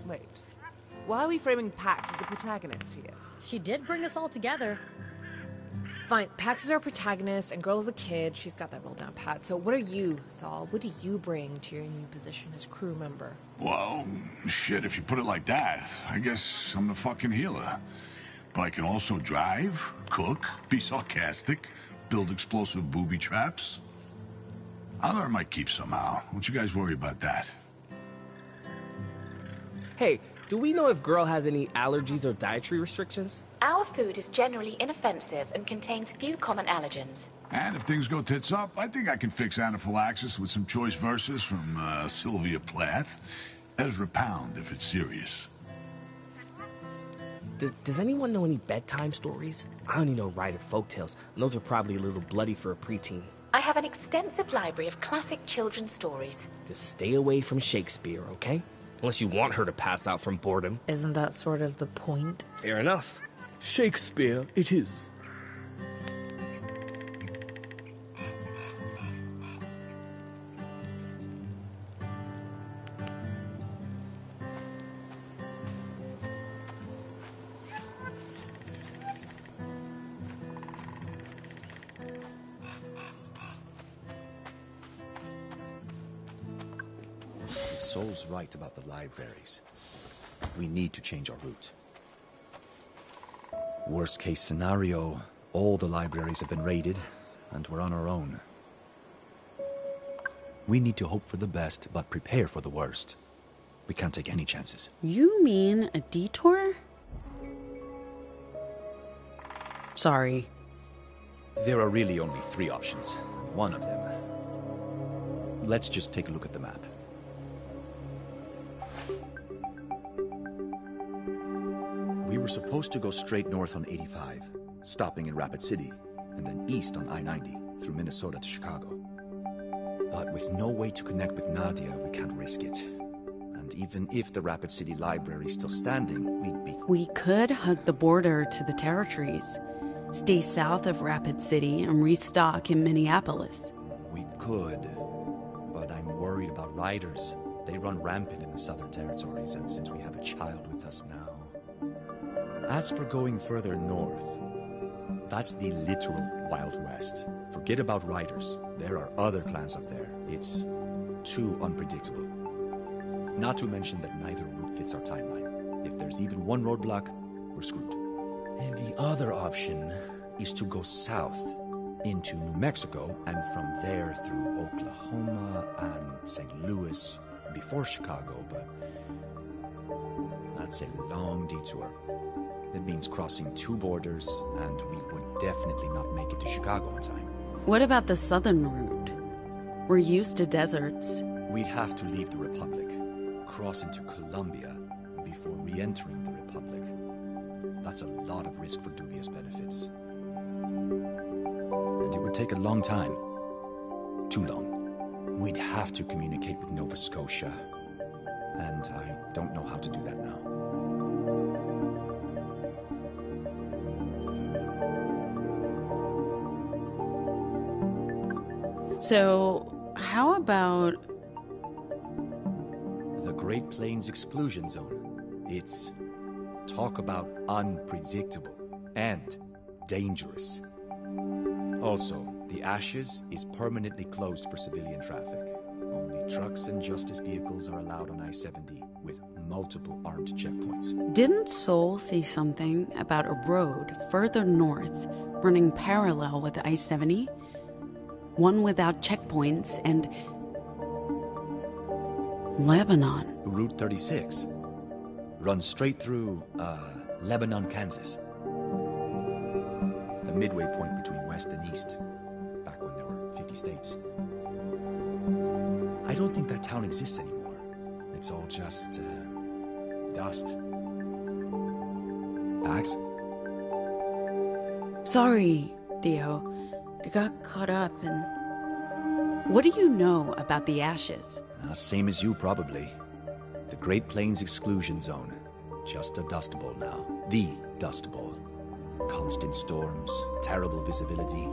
Wait, why are we framing Pax as the protagonist here? She did bring us all together. Fine, Pax is our protagonist, and Girl's the kid. She's got that roll down pat. So what are you, Saul? What do you bring to your new position as crew member? Well, shit, if you put it like that, I guess I'm the fucking healer. But I can also drive, cook, be sarcastic, build explosive booby traps. I'll earn my keep somehow. Don't you guys worry about that. Hey, do we know if Girl has any allergies or dietary restrictions? Our food is generally inoffensive and contains few common allergens. And if things go tits up, I think I can fix anaphylaxis with some choice verses from Sylvia Plath. Ezra Pound if it's serious. Does anyone know any bedtime stories? I only know Ryder folktales, and those are probably a little bloody for a preteen. I have an extensive library of classic children's stories. Just stay away from Shakespeare, okay? Unless you want her to pass out from boredom. Isn't that sort of the point? Fair enough. Shakespeare it is. Sol's right about the libraries. We need to change our route. Worst case scenario, all the libraries have been raided, and we're on our own. We need to hope for the best, but prepare for the worst. We can't take any chances. You mean a detour? Sorry. There are really only 3 options. One of them. Let's just take a look at the map. We were supposed to go straight north on 85, stopping in Rapid City, and then east on I-90 through Minnesota to Chicago. But with no way to connect with Nadia, we can't risk it. And even if the Rapid City Library is still standing, we'd be... We could hug the border to the territories, stay south of Rapid City, and restock in Minneapolis. We could, but I'm worried about riders. They run rampant in the southern territories, and since we have a child with us now... As for going further north, that's the literal Wild West. Forget about riders. There are other clans up there. It's too unpredictable. Not to mention that neither route fits our timeline. If there's even one roadblock, we're screwed. And the other option is to go south into New Mexico, and from there through Oklahoma and St. Louis before Chicago, but that's a long detour. It means crossing 2 borders, and we would definitely not make it to Chicago on time. What about the southern route? We're used to deserts. We'd have to leave the Republic, cross into Colombia, before re-entering the Republic. That's a lot of risk for dubious benefits. And it would take a long time. Too long. We'd have to communicate with Nova Scotia, and I don't know how to do that now. So, how about... The Great Plains Exclusion Zone. It's... talk about unpredictable and dangerous. Also, the Ashes is permanently closed for civilian traffic. Only trucks and justice vehicles are allowed on I-70 with multiple armed checkpoints. Didn't Sol say something about a road further north running parallel with I-70? One without checkpoints and... Lebanon. Route 36. Runs straight through, Lebanon, Kansas. The midway point between west and east, back when there were 50 states. I don't think that town exists anymore. It's all just, dust. Bags? Sorry, Theo. I got caught up and... What do you know about the Ashes? Same as you, probably. The Great Plains Exclusion Zone. Just a dust bowl now. The dust bowl. Constant storms, terrible visibility.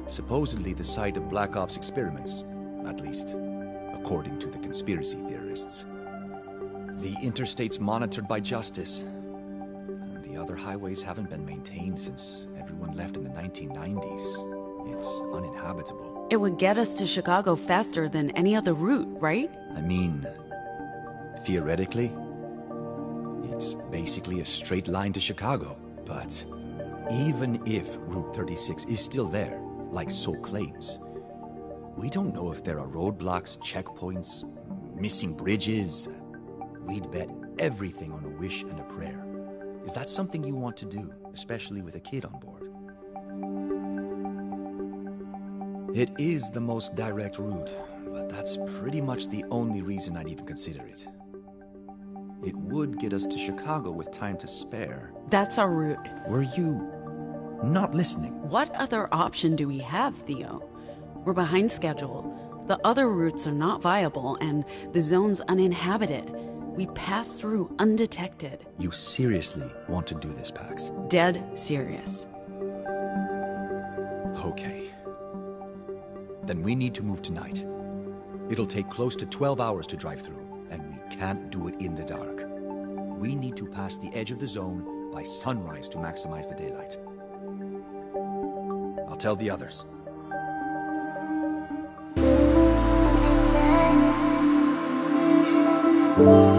Supposedly the site of Black Ops experiments. At least, according to the conspiracy theorists. The interstate's monitored by Justice. And the other highways haven't been maintained since everyone left in the 1990s. It's uninhabitable. It would get us to Chicago faster than any other route, right? I mean, theoretically, it's basically a straight line to Chicago. But even if Route 36 is still there, like Sol claims, we don't know if there are roadblocks, checkpoints, missing bridges. We'd bet everything on a wish and a prayer. Is that something you want to do, especially with a kid on board? It is the most direct route, but that's pretty much the only reason I'd even consider it. It would get us to Chicago with time to spare. That's our route. Were you not listening? What other option do we have, Theo? We're behind schedule. The other routes are not viable, and the zone's uninhabited. We pass through undetected. You seriously want to do this, Pax? Dead serious. Okay. Then we need to move tonight. It'll take close to 12 hours to drive through, and we can't do it in the dark. We need to pass the edge of the zone by sunrise to maximize the daylight. I'll tell the others. Thank you.